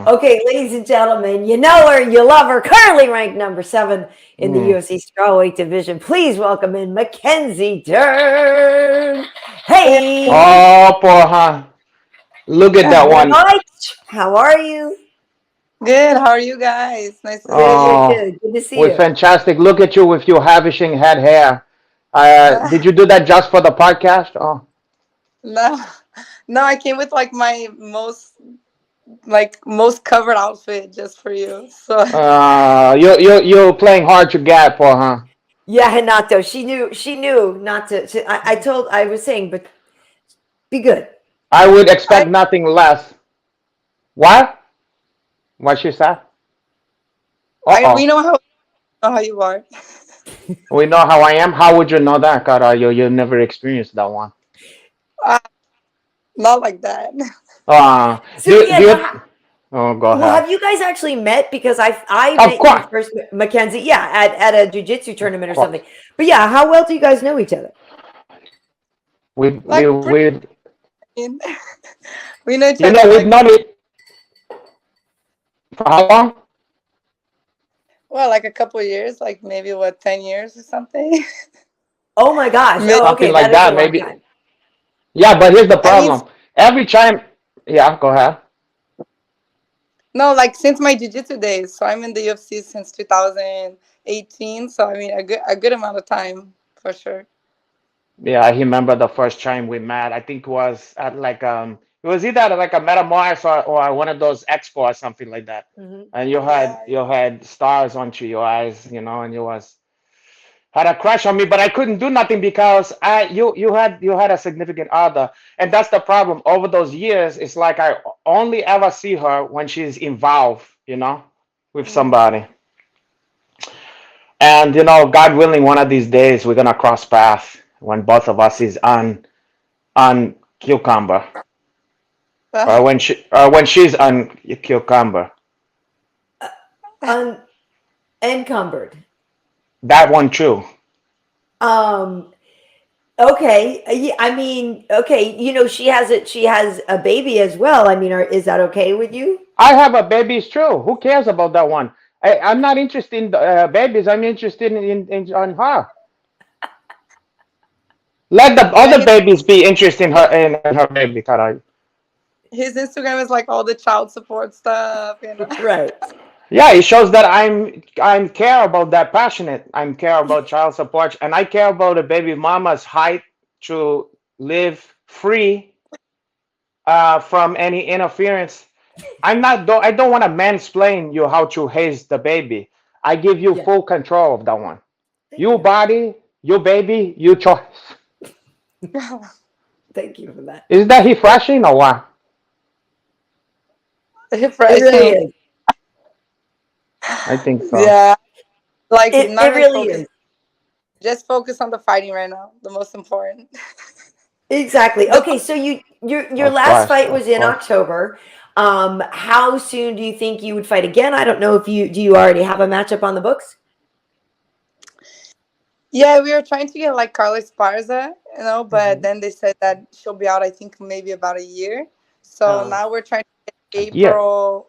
Okay, ladies and gentlemen, you know her, you love her, currently ranked number 7 in the UFC strawweight division. Please welcome in Mackenzie Dern. Hey, Oh, porra. Look at that all one. right. How are you? Good. How are you guys? Nice to Good, see good, you. Oh, good. Good to see we're you. fantastic. Look at you with your ravishing head hair. Did you do that just for the podcast? Oh, No, no, I came with like my most covered outfit just for you. So you're playing hard to get, porra. Yeah, Renato, she knew not to. I was saying, but be good. I would I expect nothing less. What? What she said? I we Uh-oh. know how you are. We know how I am. How would you know that, cara? You never experienced that one. Uh, Not like that. So Do yeah, you? no, Oh, go well, ahead. have you guys actually met? Because I Of met you course. first, Mackenzie. Yeah, at a jujitsu Of tournament or course. something. But yeah, how well do you guys know each other? We Like pretty. we We know each you other know we've like known it for how long? like a couple of years, like maybe 10 years or something. Oh my gosh. Maybe, Oh, Something okay, like that is a that, long maybe. time. Yeah, but here's the I mean, problem. Every time, yeah, go ahead. no, like since my jiu-jitsu days. So I'm in the UFC since 2018. So I mean, a good amount of time for sure. Yeah, I remember the first time we met. I think it was at it was either at like a Metamorph or one of those expo or something like that. Hmm. And Yeah. you had stars onto your eyes, and you was had a crush on me, but I couldn't do nothing because you had a significant other, and that's the problem. Over those years, it's like I only ever see her when she's involved, with Mm. somebody. And God willing, one of these days we're gonna cross paths when both of us is on cucumber, or when she's on cucumber. Unencumbered. That one too. Um. Okay. Yeah, I mean, okay. She has a baby as well. I mean, is that okay with you? I have a babies too. Who cares about that one? I'm not interested in babies. I'm interested in on her. Let the Yeah, other babies be interested in her baby, caray. his Instagram is like all the child support stuff. Right. Yeah, it shows that I'm care about that passionate. I'm care about child support, and I care about a baby mama's height to live free from any interference. I don't want to mansplain you how to raise the baby. I give you Yeah. full control of that one. Thank Your you. body, your baby, your choice. Thank you for that. Is that refreshing or what? It really Refreshing. is. I think so. Yeah, like not It even really focus. is. Just focus on the fighting right now. The most important. Exactly. The Okay, so your Of last course, fight was of in course. October. How soon do you think you would fight again? I don't know if you do you already have a matchup on the books? Yeah, we were trying to get like Carlos Esparza, but Hmm. then they said that she'll be out. I think maybe about a year. So Oh, now we're trying to get A year. April.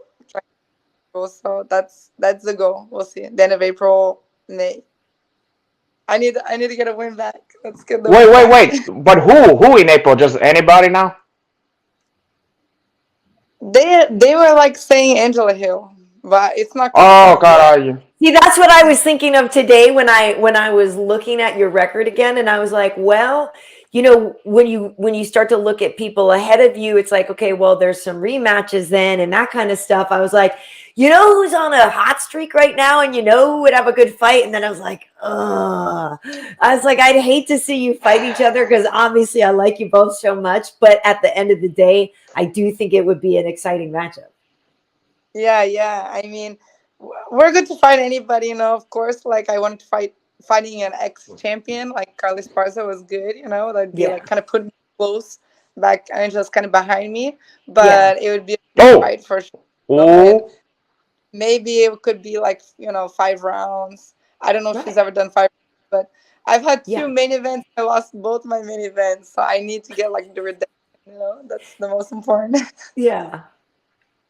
So that's the goal. We'll see. The end of April, May. I need to get a win back. Let's get the Wait, win wait, back. wait. But who in April? Just anybody now? They were like saying Angela Hill, but it's not Oh, confirmed God, yet. are you? see, that's what I was thinking of today when I was looking at your record again, and I was like, well, when you start to look at people ahead of you, it's like, okay, well, there's some rematches then and that kind of stuff. I was like, who's on a hot streak right now, and who would have a good fight? And then I was like, ugh. I was like, I'd hate to see you fight each other because obviously I like you both so much, but at the end of the day, I do think it would be an exciting matchup. Yeah, yeah. I mean, we're good to fight anybody. Of course, like I wanted to fighting an ex champion like Carlos Parza was good. That'd be Yeah, like kind of put me close back. Angela's kind of behind me, yeah, but it would be a good Oh, fight for sure. And oh, maybe it could be like 5 rounds. I don't know if she's right, ever done 5 rounds, but I've had yeah. two main events. I lost both my main events, so I need to get like the redemption. That's the most important. Yeah.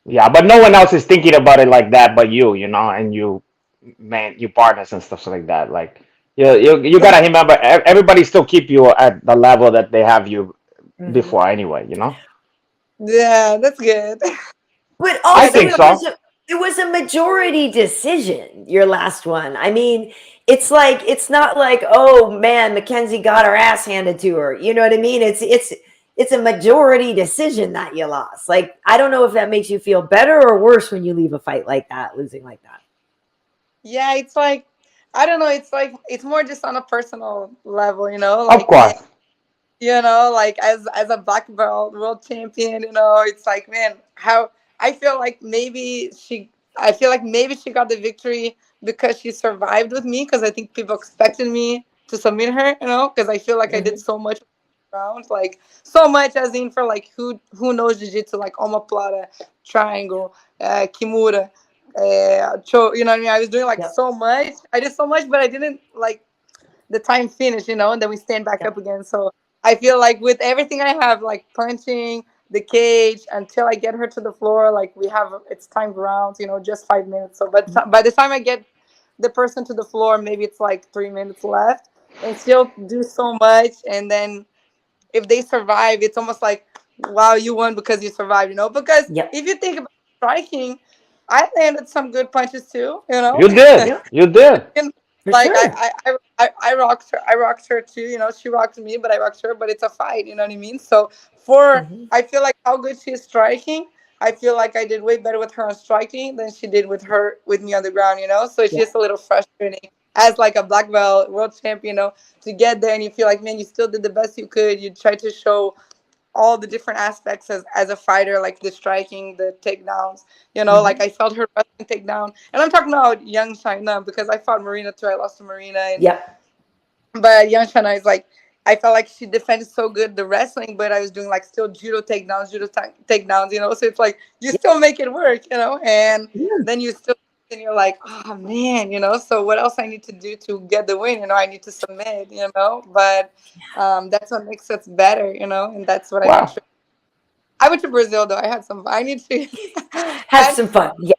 Yeah, but no one else is thinking about it like that but you know, and you, man, you partners and stuff like that. Like you Yeah, gotta remember, everybody still keep you at the level that they have you Mhm. before anyway, you know? yeah, that's good. But I Yeah, also think that's so. it was a majority decision, your last one. I mean, it's like it's not like, oh man, Mackenzie got her ass handed to her. You know what I mean? It's a majority decision that you lost. Like, I don't know if that makes you feel better or worse when you leave a fight like that, losing like that. yeah. It's like I don't know. It's like it's more just on a personal level, Of Like man, course. like as a black belt world champion, it's like man, how I feel like maybe she, I feel like maybe she got the victory because she survived with me. Because I think people expected me to submit her, because I feel like I did Mhm. so much rounds, like so much as in for like who knows jiu-jitsu, like omoplata, triangle, kimura, you know what I mean? I was doing like Yep. so much. I did so much, but I didn't like the time finish, and then we stand back Yep. up again. So I feel like with everything I have, like punching the cage until I get her to the floor, like we have it's timed rounds, just 5 minutes. So by the time I get the person to the floor, maybe it's like 3 minutes left, and still do so much. And then if they survive, it's almost like, wow, you won because you survived, Because Yep. if you think about striking, I landed some good punches too, You did. Yep. You did. And For like sure. I rocked her. I rocked her too. She rocked me, but I rocked her. But it's a fight. You know what I mean? So for Mhm. I feel like how good she is striking. I feel like I did way better with her on striking than she did with me on the ground. So it's Yeah. just a little frustrating as like a black belt world champion. To get there and you feel like man, you still did the best you could. You tried to show all the different aspects as a fighter, like the striking, the takedowns. Like Mhm. I felt her wrestling takedown, and I'm talking about young China because I fought Marina too. I lost to Marina, Yep. but young China is like I felt like she defended so good the wrestling, but I was doing like still judo takedowns, takedowns. So it's like you Yep. still make it work, and Yeah. then you still. And you're like, oh man, so what else I need to do to get the win? I need to submit, but that's what makes us better, and that's what I make Wow. sure. I went to Brazil though. I had some. I need to. Have I, some fun. Yeah.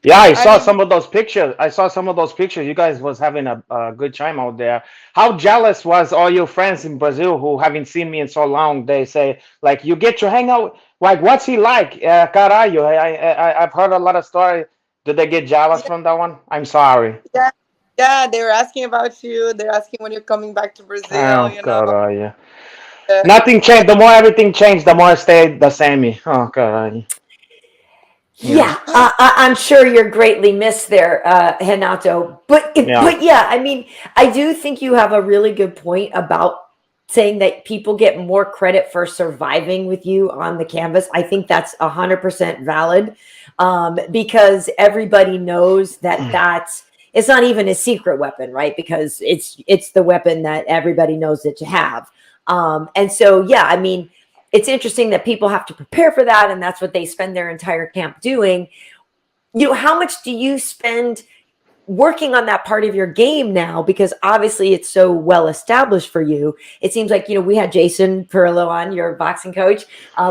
Yeah, I I saw need. some of those pictures. I saw some of those pictures. You guys was having a good time out there. How jealous was all your friends in Brazil who haven't seen me in so long? They say like, you get to hang out. Like, what's he like? Caralho, I've heard a lot of stories. Did they get jealous Yeah, from that one? I'm sorry. yeah, yeah. They were asking about you. They're asking when you're coming back to Brazil. Oh, caralho. Uh, Nothing yeah, changed. The more everything changed, the more it stayed the same. Oh, caralho. Yeah, Yeah, I'm sure you're greatly missed there, Renato. yeah. But yeah, I mean, I do think you have a really good point about saying that people get more credit for surviving with you on the canvas. I think that's 100% valid, because everybody knows that that's it's not even a secret weapon, right? Because it's the weapon that everybody knows that you have. And so, yeah, I mean, it's interesting that people have to prepare for that, and that's what they spend their entire camp doing. How much do you spend working on that part of your game now? Because obviously it's so well established for you. It seems like, we had Jason Perillo on, your boxing coach.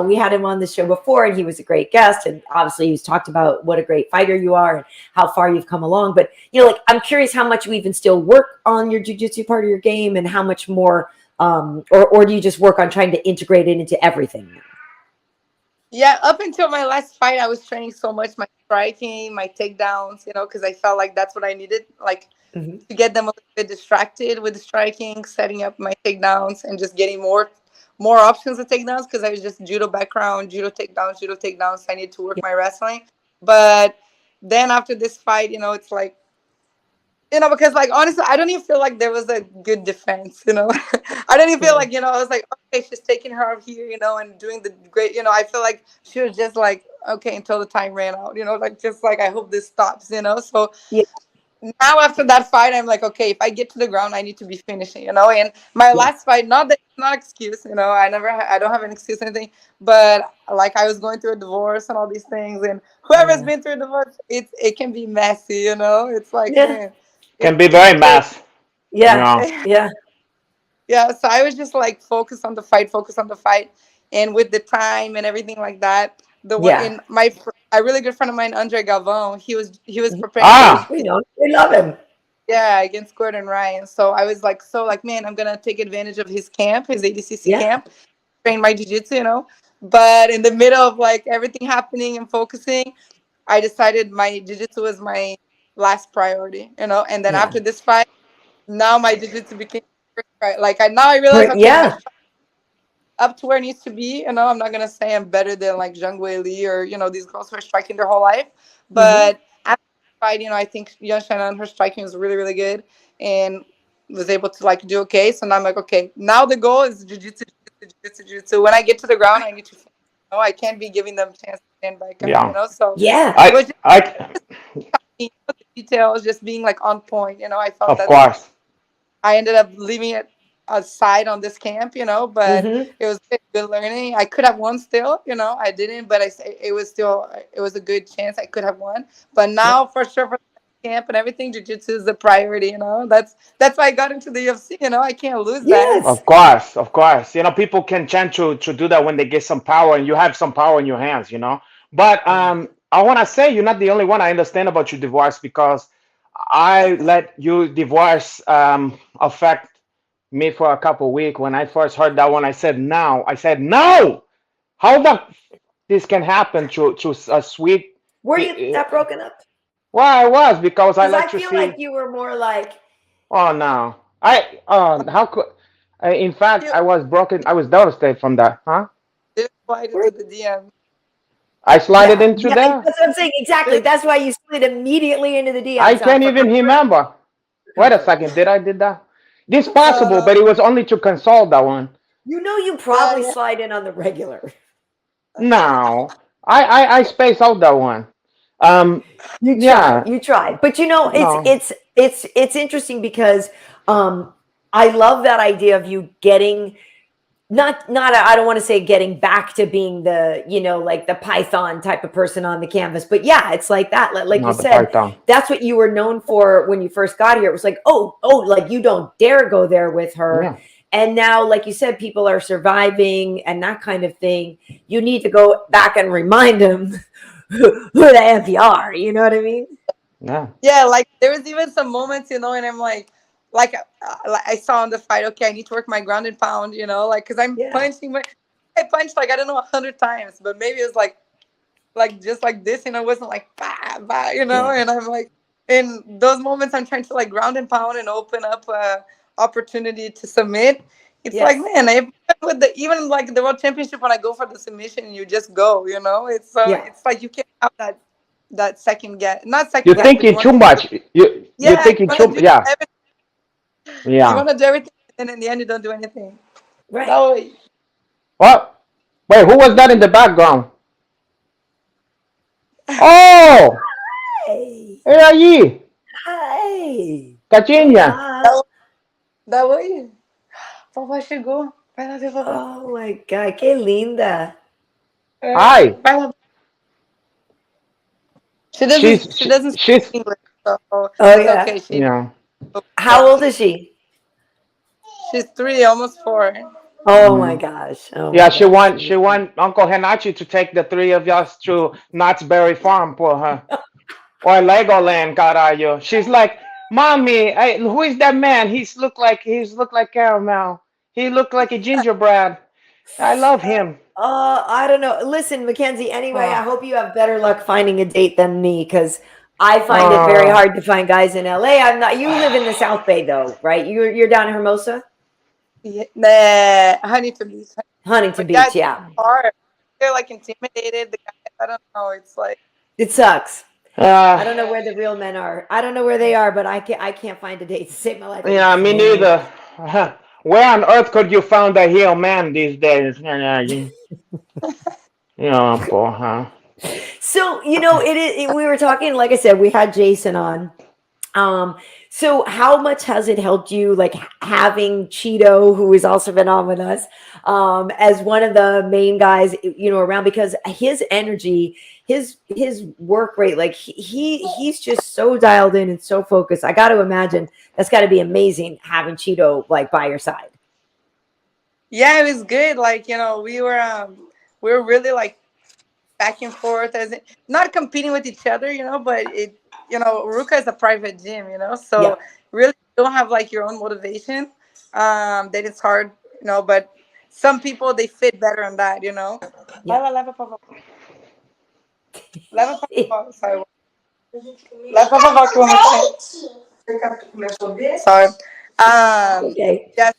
We had him on the show before, and he was a great guest, and obviously he's talked about what a great fighter you are and how far you've come along. But like, I'm curious how much you even still work on your jiu-jitsu part of your game, and how much more, or do you just work on trying to integrate it into everything now? yeah. Up until my last fight, I was training so much my striking, my takedowns. Because I felt like that's what I needed, like Mhm. to get them a little bit distracted with the striking, setting up my takedowns, and just getting more options of takedowns because I was just judo background, judo takedowns, judo takedowns. I need to work Yeah. my wrestling, but then after this fight, it's like because like honestly, I don't even feel like there was a good defense. I don't even feel Mhm. like I was like, okay, she's taking her out here, and doing the great. I feel like she was just like, okay, until the time ran out. Like just like I hope this stops. So Yeah. now after that fight, I'm like, okay, if I get to the ground, I need to be finishing. And my Yeah. last fight, not that it's not excuse. I don't have an excuse or anything, but like I was going through a divorce and all these things, and whoever's Yeah. been through a divorce, it can be messy. It's like Yeah. man. Can be It's very mass. Yeah. Yeah. Yeah. yeah, so I was just like focus on the fight, and with the time and everything like that, The one Yeah. in a really good friend of mine, Andre Galvão. He was preparing for his Ah, We know. We love him. yeah, against Gordon Ryan. So I was like, man, I'm gonna take advantage of his camp, his ADCC Yeah. camp, train my jiu-jitsu, But in the middle of like everything happening and focusing, I decided my jiu-jitsu was my last priority, And then Yeah. after this fight, now my jiu-jitsu became first priority. Like now I realized, okay, my Yeah. up to where it needs to be. I'm not gonna say I'm better than like Zhang Weili or these girls who are striking their whole life, Hmm. but after the fight, I think Yan Shannon, her striking was really really good and was able to like do okay. So now I'm like, okay, now the goal is jiu-jitsu, jiu-jitsu, jiu-jitsu, jiu-jitsu. When I get to the ground, I need to. I can't be giving them a chance to stand back up. yeah. So Yeah. it I, was just I, the details, just being like on point. I felt of that course. I ended up leaving it aside on this camp, but Hmm. it was good learning. I could have won still, I didn't, but it was still it was a good chance I could have won. But Yeah. now for sure for the camp and everything, jiu-jitsu is the priority, That's why I got into the UFC, I can't lose that. Yes. Of course, of course. People can tend to do that when they get some power and you have some power in your hands. But Yeah. I want to say you're not the only one. I understand about your divorce because I let your divorce affect me for a couple weeks. When I first heard that one, I said no. I said no. How this can happen to a sweet? Were you that broken up? Well, I was because I Because I let you feel like see. you were more like, Oh no, how could? In fact, You I was broken. I was devastated from that. Huh? didn't slide were into the DM. I slid it yeah, into yeah. there. That's what I'm saying. Exactly. Didn't That's why you slid immediately into the I DM. So can't for even remember. Wait a comfort. second. Did I did that? This possible, uh, but it was only to console that one. You yeah, probably yeah. slide in on the regular. No, I spaced out that one. Um, You tried. yeah, You tried. But it's no, it's it's interesting because um I love that idea of you getting not I don't want to say getting back to being the, like the Python type of person on the canvas, but yeah, it's like that. Like you not the said, python. that's what you were known for when you first got here. It was like, oh, like you don't dare go there with her. Yeah, And now, like you said, people are surviving and that kind of thing. You need to go back and remind them who the F you are. You know what I mean? yeah, Yeah, like there was even some moments, and I'm like I saw in the fight. Okay, I need to work my ground and pound, because I'm Yeah. punching. I punched like I don't know 100 times, but maybe it was like just like this, it wasn't like bah, bah, Yeah. And I'm like, in those moments, I'm trying to like ground and pound and open up a opportunity to submit. It's like, Yes. man, with the even like the world championship when I go for the submission, you just go, It's so Yeah. it's like you can't have that second guess, not you're second guess, but you thinking want too to do, much. You're yeah, thinking too. Yeah, you yeah. want to do everything, and in the end, you don't do anything. Right. That way, What? Wait, who was that in the background? Oh, Hey. hey, aí, Hey. Catinha. Hola. that way. Vovó chegou. Vai lá ver vovó. Oh my God. Qué linda. Hi. Vai lá. She She's doesn't. She doesn't speak she's English, so Oh it's yeah. okay. yeah. How old is she? She's 3, almost 4. Oh my Mm. gosh. Oh Yeah, my she gosh. want she want Uncle Henachi to take the three of us to Knott's Berry Farm for her. Or Legoland, caralho. She's like, Mommy, who is that man? He's look like caramel. He looked like a gingerbread. I love him. I don't know. Listen, Mackenzie, anyway, I Oh, hope you have better luck finding a date than me because I find it very oh. hard to find guys in LA. I'm not, you live in the South Bay though, right? You're down in Hermosa? Yeah, nah, Huntington Beach. Huntington But yeah, Beach, it's yeah. hard. They're like intimidated. The guys, I don't know. It's like, It sucks. I Uh, don't know where the real men are. I don't know where they are, but I can't find a date to save my life. I yeah, just me can't. neither. Where on earth could you find a real man these days? Poor, huh? So, we were talking, like I said, we had Jason on. So how much has it helped you, like having Cheeto, who has also been on with us, as one of the main guys, around, because his energy, his work rate, like he's just so dialed in and so focused. I got to imagine that's got to be amazing having Cheeto like by your side. yeah, it was good. Like, we were really like back and forth, as not competing with each other, but Ruka is a private gym, Yeah. so really you don't have like your own motivation. Then it's hard, but some people they fit better on that. Yeah. Sorry. Leva pra vovó que eu vou Sorry. Okay. Yeah,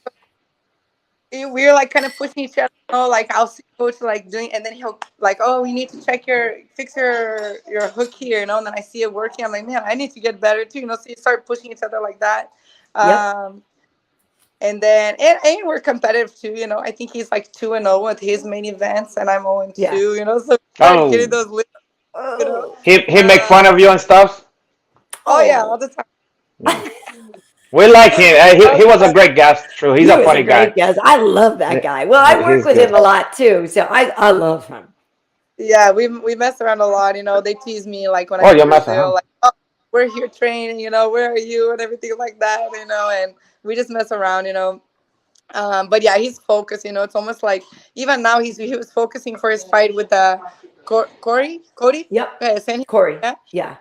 we're like kind of pushing each other. Like I'll see coach like doing, and then he'll like, oh, you need to fix your hook here, and then I see it working. I'm like, man, I need to get better too, So you start pushing each other like that. Yep. And then and we're competitive too. I think he's like 2-0 with his main events, and I'm 0-2. Yeah. So we start getting Oh, those lists. You know. Oh. he make Uh, fun of you and stuff. oh yeah, all Oh. the time. Yeah. We like him. All He the was a time. great guest. True, he's He a was a funny guy. great guest. I love that guy. Well, I work He's with him good. a lot too, so I love him. Yeah, we mess around a lot. They tease me like when I'm Oh, in you're messing, Brazil, huh? like, oh, we're here training. Where are you and everything like that. And we just mess around. But yeah, he's focused. It's almost like even now he was focusing for his fight with Cody, Yep. Sanhagen. Corey. Yeah, Yeah.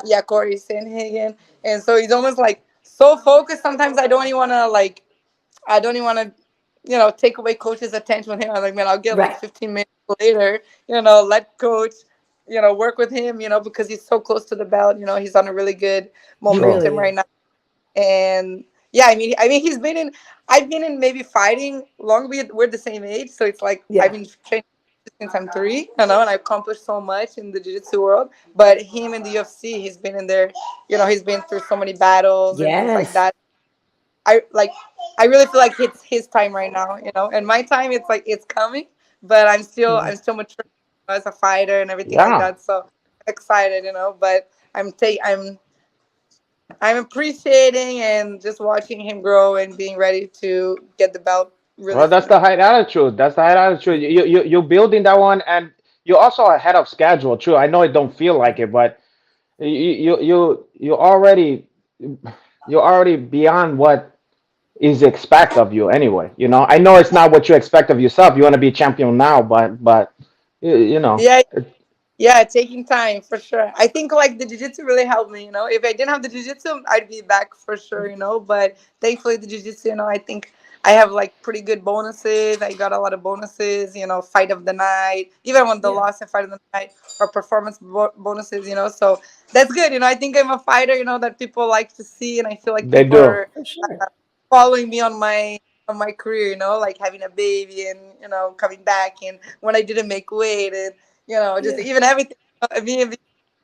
yeah, Corey Sanhagen. And so he's almost like so focused. Sometimes I don't even want to, take away coach's attention with him. I'm like, man, I'll get like Right. 15 minutes later, let coach, work with him, because he's so close to the belt. He's on a really good He True. momentum really right is. now. And yeah, I mean, I've been in maybe fighting long. We're the same age. So it's like, I've Yeah. been training since I'm 3, and I accomplished so much in the jiu-jitsu world. But him in the UFC, he's been in there, he's been through so many battles and things like Yes. that. I like I really feel like it's his time right now, and my time it's like it's coming, but Yeah. I'm still mature as a fighter and everything like Yeah. that. So excited, but I'm appreciating and just watching him grow and being ready to get the belt really Well, that's soon. the high attitude. That's the high attitude. You're building that one, and you're also ahead of schedule. True. I know it don't feel like it, but you already you're already beyond what is expect of you anyway. I know it's not what you expect of yourself. You want to be champion now, but you know. Yeah, yeah, taking time for sure. I think like the jiu-jitsu really helped me. If I didn't have the jiu-jitsu, I'd be back for sure. But thankfully the jiu-jitsu, I think I have like pretty good bonuses. I got a lot of bonuses. Fight of the night, even when the Yeah. loss and fight of the night, or performance bonuses. So that's good. I think I'm a fighter. That people like to see, and I feel like They people do. are For sure. following me on my career. Like having a baby and coming back, and when I didn't make weight, and just Yeah. even everything.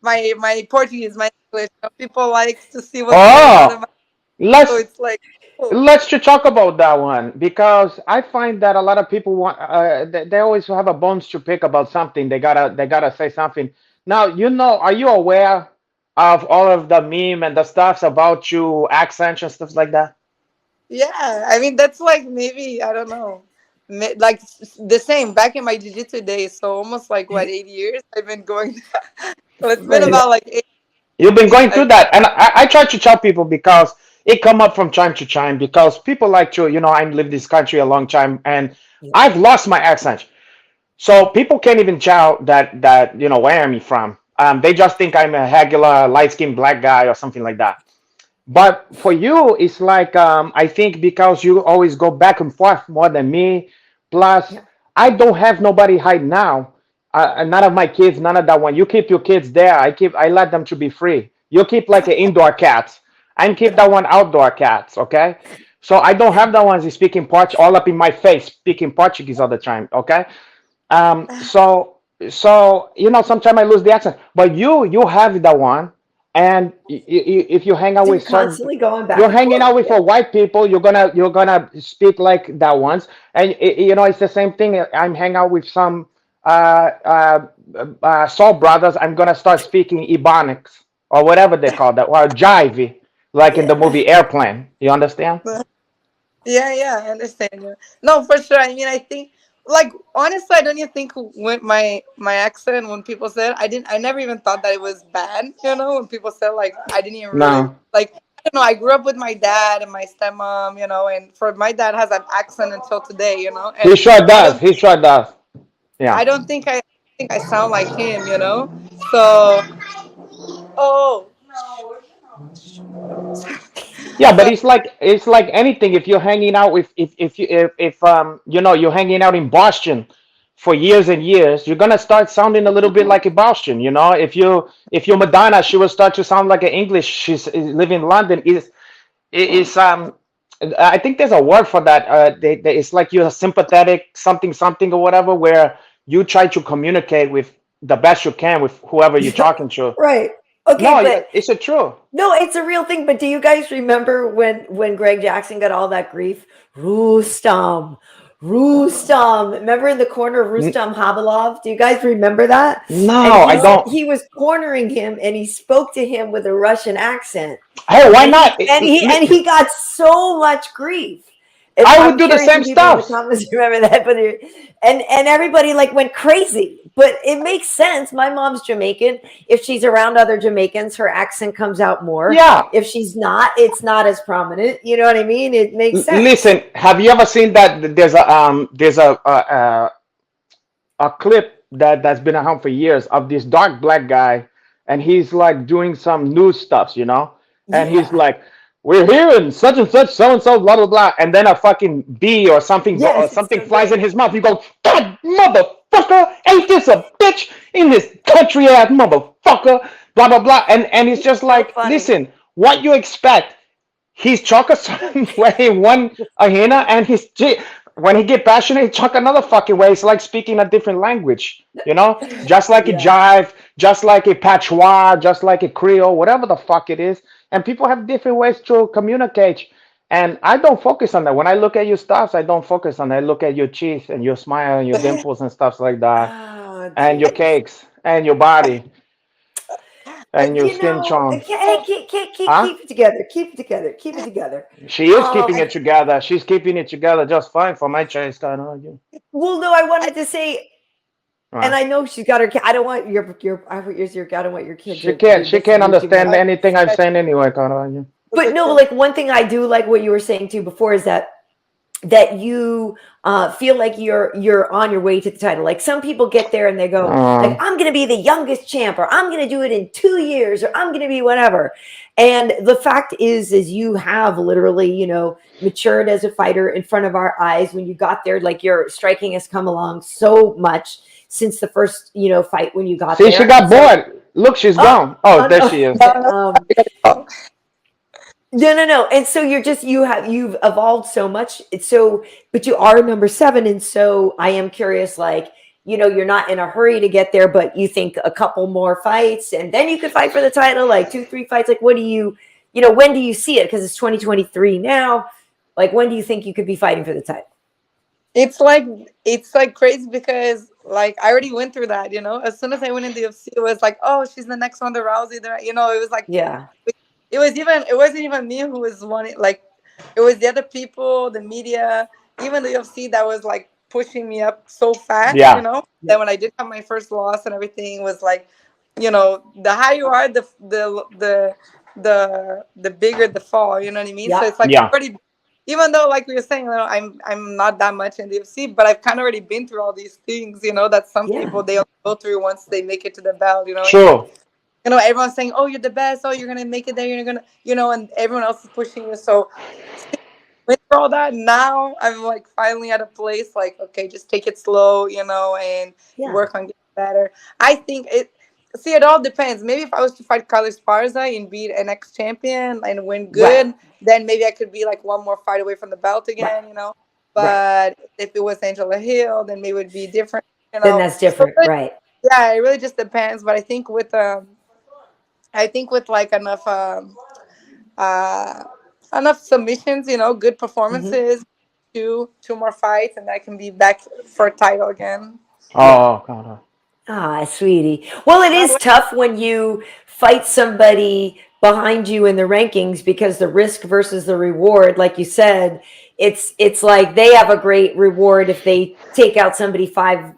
My Portuguese, my English. People like to see what's going on in Oh, my. So let's it's like, oh, let's just talk about that one because I find that a lot of people want they always have a bones to pick about something. They gotta say something. Now, are you aware of all of the meme and the stuffs about you accents and stuff like that? yeah. I mean, that's like maybe I don't know, like the same back in my jiu-jitsu days. So almost like what 8 years I've been going. So it's been Right. about like 8 You've been years. going through that, and I try to tell people because it come up from time to time because people like to, I lived this country a long time, and Yeah. I've lost my accent. So people can't even tell that where I'm from. They just think I'm a regular light skinned black guy or something like that. But for you, it's like I think because you always go back and forth more than me. Plus, Yeah. I don't have nobody hide now. None of my kids, none of that one. You keep your kids there. I let them to be free. You keep like an indoor cats. I keep that one outdoor cats. Okay. So I don't have that one speaking Portuguese all up in my face, speaking Portuguese all the time. Okay. So sometimes I lose the accent, but you have that one, and if you hang out So you're with certain, constantly going back you're and hanging forth. out with Yeah. a white people, you're gonna speak like that ones, and it's the same thing. I'm hanging out with some soul brothers. I'm gonna start speaking Ebonics or whatever they call that, or jive, like in the Yeah. movie Airplane. You understand? Yeah, yeah, I understand you. No, for sure. I mean, I think, like, honestly, I don't even think when my accent, when people said, I never even thought that it was bad. When people said like, I didn't even really No, like. I don't know. I grew up with my dad and my stepmom, and for my dad has an accent until today, he and sure I does. don't He sure does. Yeah. I don't think think I sound like him, you know. So, oh, Yeah, but so it's like anything. If you're hanging out with if you if you know you're hanging out in Boston for years and years, you're gonna start sounding a little bit like a Boston. You know, if you're Madonna, she will start to sound like an English. She's living in London. Is I think there's a word for that. It's like you're sympathetic something something or whatever, where you try to communicate with the best you can with whoever you're talking to. Right. Okay, No, but it's a true. no, it's a real thing. But do you guys remember when Greg Jackson got all that grief? Rustam, Rustam. Remember in the corner of Rustam Habilov? Do you guys remember that? And No, I don't. he was cornering him, and he spoke to him with a Russian accent, Hey, why and he not? and he got so much grief. And I would I'm do the curious same if people in the stuff. comments remember that, but and everybody like went crazy. But it makes sense. My mom's Jamaican. If she's around other Jamaicans, her accent comes out more. Yeah. If she's not, it's not as prominent. You know what I mean? It makes sense. Listen, have you ever seen that there's a clip that's been around for years of this dark black guy, and he's like doing some news stuffs, you know, and he's Yeah. like, "We're here and such, so and so, blah blah blah," and then a fucking bee or something Yes, it's something so flies in great. his mouth. You go, "God, motherfucker, ain't this a bitch in this country ass motherfucker?" Blah blah blah, and it's just So like, funny. listen, what you expect? He's chuck a certain way one ahena, and when he get passionate, he chuck another fucking way. It's like speaking a different language, you know? Just like a Yeah. jive, just like a patois, just like a Creole, whatever the fuck it is. And people have different ways to communicate. And I don't focus on that. When I look at your stuff, I don't focus on that. I look at your teeth and your smile and your dimples and stuff like that, Oh, and your geez. cakes and your body and your You skin know, charm. hey, Huh? keep it together. Keep it together. Keep it together. She is Um, keeping it together. She's keeping it together just fine for my taste. I know you. well, no, I wanted to say, and Right. I know she's got her. I don't want your. I want your. I don't want your kid She to be can't. She listening can't to you too understand much. anything I'm I, saying anyway, Carolina. But no, like one thing I do like what you were saying too before is that you feel like you're on your way to the title. Like some people get there and they go like, Um, I'm going to be the youngest champ, or I'm going to do it in 2 years, or I'm going to be whatever. And the fact is you have literally, matured as a fighter in front of our eyes. When you got there, like your striking has come along so much since the first, fight when you got see, she there. And got so, bored. Look, she's oh, gone. Oh, oh there no, she is. but oh, no, no, no. And so you've evolved so much. So, but you are number seven. And so I am curious, like, you're not in a hurry to get there, but you think a couple more fights and then you could fight for the title, like 2, 3 fights. Like, what do when do you see it? Because it's 2023 now. Like, when do you think you could be fighting for the title? it's like it's like crazy because like I already went through that. You know, as soon as I went in the UFC, it was like, oh, she's the next Ronda Rousey. There, it was like Yeah. it wasn't even me who was wanting, like, it was the other people, the media, even the UFC that was like pushing me up so fast. Yeah. That when I did have my first loss and everything was like, the higher you are, the bigger the fall. You know what I mean? So Yeah. it's like Yeah. already, even though like we were saying, I'm not that much in the UFC, but I've kind of already been through all these things. That some Yeah. people they only go through once they make it to the belt. It's like, True. everyone's saying, "Oh, you're the best. Oh, you're gonna make it there. You're gonna, and everyone else is pushing you." So, with all that, now I'm like finally at a place like, okay, just take it slow, and Yeah. work on getting better. I think it. See, it all depends. Maybe if I was to fight Carlos Parza and beat an ex-champion and win Right. good, then maybe I could be like one more fight away from the belt Right. again. Right. But if it was Angela Hill, then maybe it would be different. Then that's So different. Right. yeah, it really just depends. But I think with like uh, enough submissions, good Hmm. performances, two more fights, and I can be back for a title again. Yeah. Oh, God. Ah, sweetie. Well, it Not is what- tough when you fight somebody behind you in the rankings because the risk versus the reward, like you said, it's like they have a great reward if they take out somebody five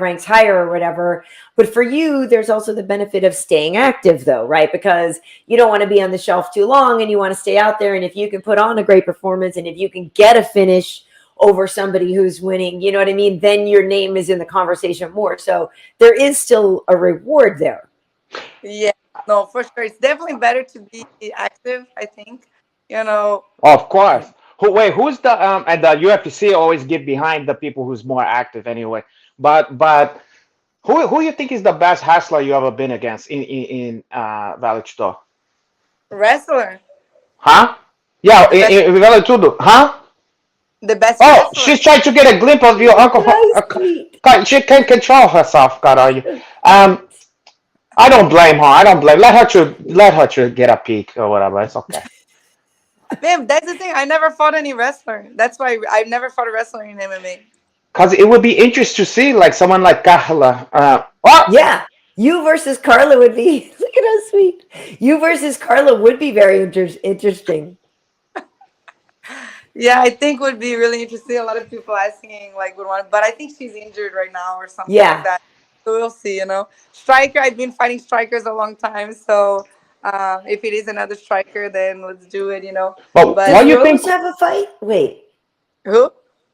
ranks higher or whatever. But for you, there's also the benefit of staying active though, right? Because you don't want to be on the shelf too long and you want to stay out there. And if you can put on a great performance and if you can get a finish over somebody who's winning, you know what I mean? Then your name is in the conversation more. So there is still a reward there. Yeah, no, for sure. It's definitely better to be active, I think. You know, Of course. Who's the and the UFC always get behind the people who's more active anyway. But who you think is the best hustler you ever been against in Vale Tudo? wrestler. Huh? Yeah, The best in Vale Tudo. Huh? the best Oh, wrestler. she's trying to get a glimpse of your uncle. That's sweet. She can't control herself, caralho. I don't blame her. I don't blame. Let her to get a peek or whatever. It's okay. Man, that's the thing. I never fought any wrestler. That's why I've never fought a wrestler in MMA. Cause it would be interesting to see like someone like Carla. What? Yeah. You versus Carla would be, look at how sweet. You versus Carla would be very interesting. Yeah, I think would be really interesting. A lot of people asking like would want, but I think she's injured right now or something like Yeah. that. So we'll see. You know, striker. I've been fighting strikers a long time, so if it is another striker, then let's do it. You know, But but what Does do you think? Rose have a fight? Wait, who?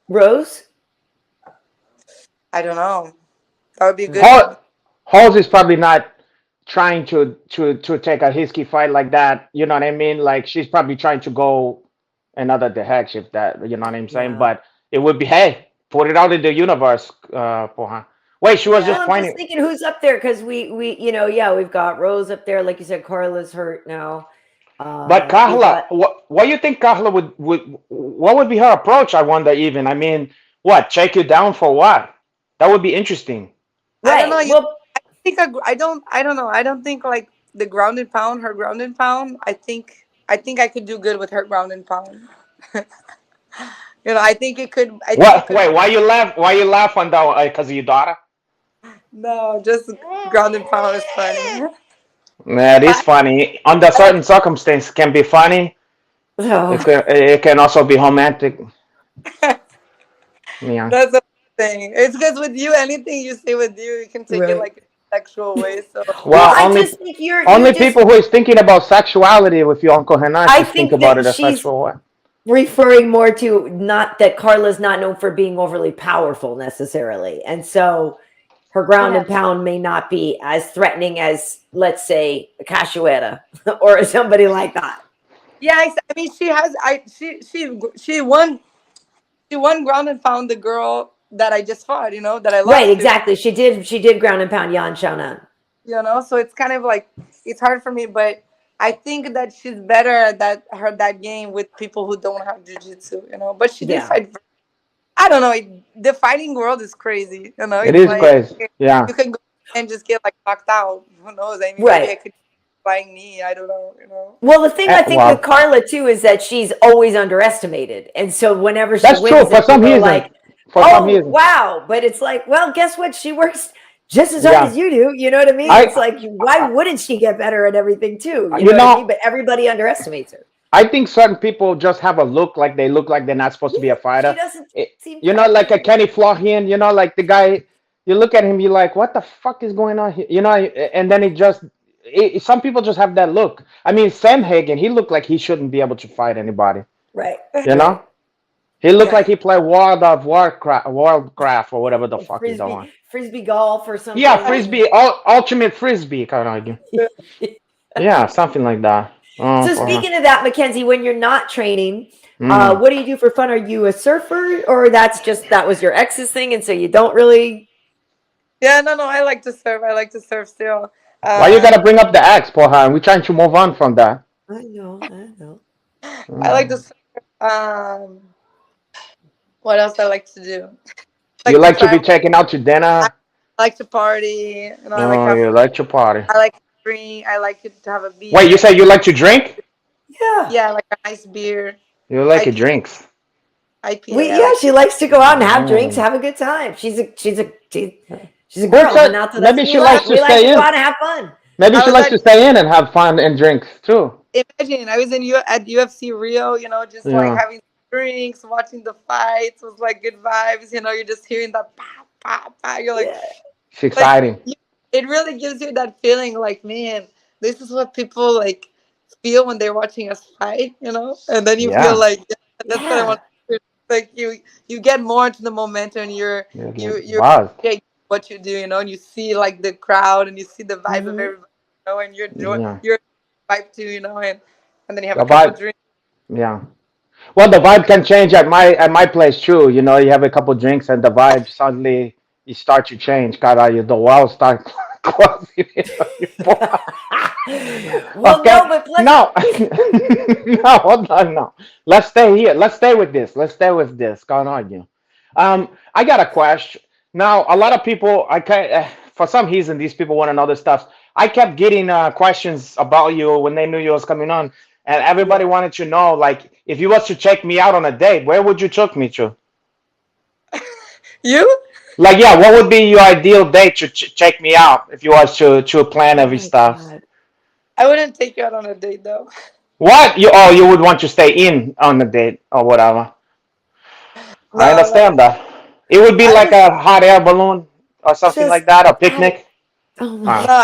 Rose? I don't know. That would be a good one. Halls is probably not trying to take a risky fight like that. You know what I mean? Like she's probably trying to go another direction. If that you know what I'm saying? Yeah. But it would be hey, put it out in the universe for her. Wait, she was Yeah. just Well, I'm just pointing. thinking who's up there because yeah, we've got Rose up there. Like you said, Carla's hurt now. But We've Carla, got what do you think Carla would what would be her approach? I wonder even. I mean, what check you down for what? That would be interesting. I don't know. right. Well, I don't know. I don't think like the ground and pound, her ground and pound. I think I could do good with her ground and pound. You know, I think it could. I think it What? could. Wait, why you laugh? Why you laugh on that? Because of your daughter? No, just ground and pound is funny. Yeah, it is I, funny. Under I like. certain circumstances, can be funny. oh, It can also be romantic. Yeah. That's the thing. It's because with you, anything you say with you, you can take it right. like a sexual way. So Well, Well, I only just think you're only just. people who is thinking about sexuality with your Uncle Renan I should think think about it that a she's sexual way. referring more to not that Carla's not known for being overly powerful necessarily, and so her ground yeah, and pound may not be as threatening as, let's say, a Cachoeira or somebody like that. yeah. I mean, she has. She won ground and pound the girl that I just fought. You know that I Right, lost to. exactly. She did ground and pound Yan Xiaonan. You know, so it's kind of like it's hard for me, but I think that she's better at that game with people who don't have jujitsu. You know, but she did Yeah. fight. I don't know. The fighting world is crazy. You know, It it's is like crazy. Yeah. you can go and just get like knocked out. Who knows? I mean, maybe Right. I could flying knee. I don't know. You know. Well, the thing I think with Well, Carla too is that she's always underestimated. And so whenever she that's true wins, for then some people are reason. like, For some oh, reason. wow. But it's like, well, guess what? She works just as hard Yeah. as you do. You know what I mean? It's I, like, why wouldn't she get better at everything too? You you know what I mean? know, But everybody underestimates her. I think certain people just have a look like they look like they're not supposed to be a Yeah, she fighter. doesn't It, seem you know, like a threatening. Kenny Florian, you know, like the guy, you look at him, you're like, what the fuck is going on here? You know, and then some people just have that look. I mean, Sam Hagen, he looked like he shouldn't be able to fight anybody, Right, you right. know? He looked Yeah. like he played Warcraft or whatever the fuck he's doing. Frisbee golf or Yeah, something. Frisbee, Ultimate Frisbee, kind of argue. Yeah, something like that. Oh, So for her. speaking of that, Mackenzie, when you're not training, Mm. what do you do for fun? Are you a surfer, or that was your ex's thing, and so you don't really? Yeah. No. No. I like to surf. I like to surf still. Why you Um, gotta bring up the ex, Pohan? We're trying to move on from that. I know, I know. I like to Mm. surf. Um, what else I like to do? I You like to like to be travel. taken out to I dinner? like to party. You know, I like Oh, have. you like to party. I like to drink. I like to have a Wait, you beer. say you like to drink? Yeah, Yeah, like a nice beer. You like your IPA. drinks. IPA. I yeah. like. She likes to go out and have drinks, Mm. have a good time. She's a Wait, girl. so Renato. That's maybe what she we like. likes to We like to stay go in. out and have fun. Maybe I she was likes like, to stay in and have fun and drink too. imagine I was at UFC Rio. You know, just like Yeah, having drinks, watching the fights. It was like good vibes. You know, you're just hearing that pa pa pa. You're Yeah, it's like, exciting. it really gives you that feeling. Like, man, this is what people feel when they're watching us fight. You know, and then you feel Yeah. like, yeah, that's what I yeah. want to do. like you get more into the momentum. And you're Wow. appreciate what you do, and you see like the crowd and you see the vibe of Mhm. everybody, and Yeah. you're vibe too, and then you have The a couple vibe. drinks. Yeah. Well, the vibe can change at my place too. You have a couple drinks and the vibe suddenly you start to change. Cara, the walls start closing in on you. Well, Okay. no, but let's. No. No, hold on. No. Let's stay here. Let's stay with this. Let's stay with this. Can't argue. I got a question. Now, a lot of people, for some reason, these people want to know this stuff. I kept getting questions about you when they knew you was coming on, and everybody Yeah. wanted to know, like, if you was to take me out on a date, where would you take me to? You? Like, yeah, what would be your ideal date to check me out if you was to plan Oh every my stuff? God. I wouldn't take you out on a date though. What you would want to stay in on the date or whatever. I No, no. understand that. It would be I like just a hot air balloon or something Just like that, a I. picnic. Oh my. no.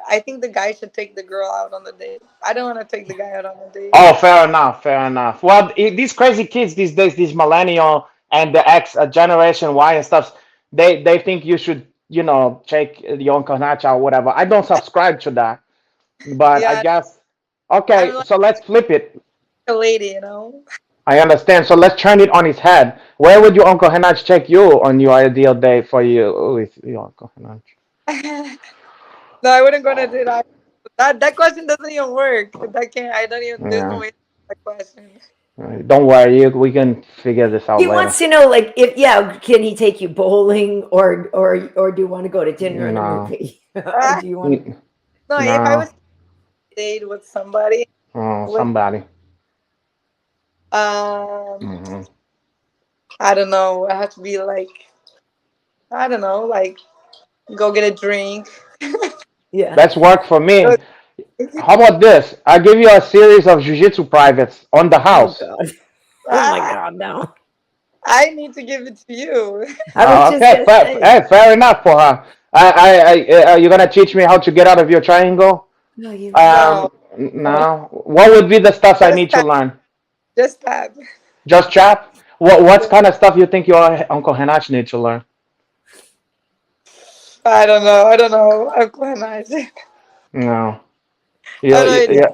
I think the guy should take the girl out on the date. I don't want to take the guy out on a date. Oh, fair enough, fair enough. Well, these crazy kids these days, these millennial and the X Generation Y and stuff, they think you should, check your Uncle Nacha or whatever. I don't subscribe to that, but I Yeah, guess I'm okay. like So let's flip it. a lady. I understand. So let's turn it on its head. Where would your Uncle Henach take you on your ideal day for you with your Uncle Henach? No, I wouldn't go on a date. That question doesn't even work. That can't. I don't even. There's no Yeah. way to answer that question. Don't worry, we can figure this out He later. wants to know, like, if yeah, can he take you bowling, or do you want to go to dinner and a No, movie? Ah, Do you want to? N- no, if I no. was to date with somebody, Oh, with somebody. um, Hmm. I don't know. I have to be like, I don't know, like go get a drink. Yeah. That's work for me. How about this? I give you a series of jiu-jitsu privates on the Oh house. God. Oh my Ah, God. No. I need to give it to you. I was just Okay, gonna fair, say. hey, fair enough for her. You're gonna teach me how to get out of your triangle? No, you. No, no, No. What would be the stuff I just need to tap, learn? just tap. Just chat. What Yeah. kind of stuff you think your Uncle Henach need to learn? I don't know. I don't know. I'm quite nice. No. I You, don't you, know. you- Yeah.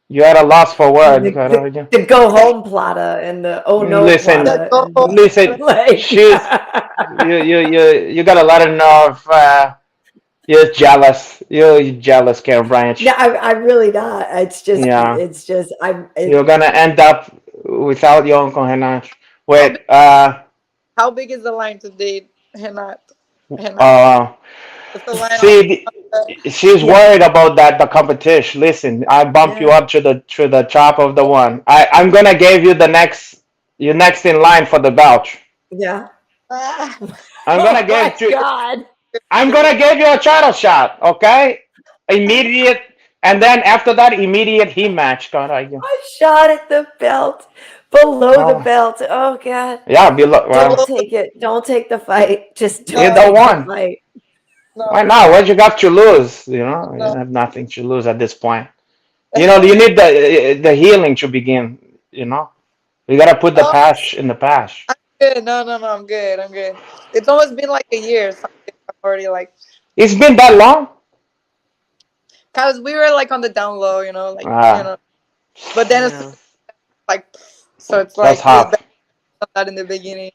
you're at a loss for The, word. the, the go home plata and the oh no Listen, The plata and goal. like. she's you gotta let her know if you're jealous. You're jealous, Karyn Bryant. No, I really not. Yeah, It's just I'm you're it. gonna end up without your Uncle Henach. How Wait, big? How big is the line to date? Hannah. Hannah. uh, What's the line on? see, she's Yeah. worried about that the competition. Listen, I bump you Yeah. up to the top of the one. I'm gonna give you the next. You're next in line for the belt. Yeah. Ah, I'm gonna Oh give my you. God. I'm gonna give you a title shot. Okay, immediate, and then after that, immediate he match. God, I. I shot at the belt, below the Oh, belt. Oh God. yeah. Well, Don't take it. Don't take the fight. Just don't either no, take the one. fight. Why no, not? What you got to lose? You no. have nothing to lose at this point. You need the healing to begin. You gotta put the Oh, past in the past. I'm good. No, no, no. I'm good. I'm good. It's almost been like a year. So I'm already like, It's been that long. cause we were like on the down low, Ah, But then it's Yeah. like, so it's that's like it was hard. better than that in the beginning.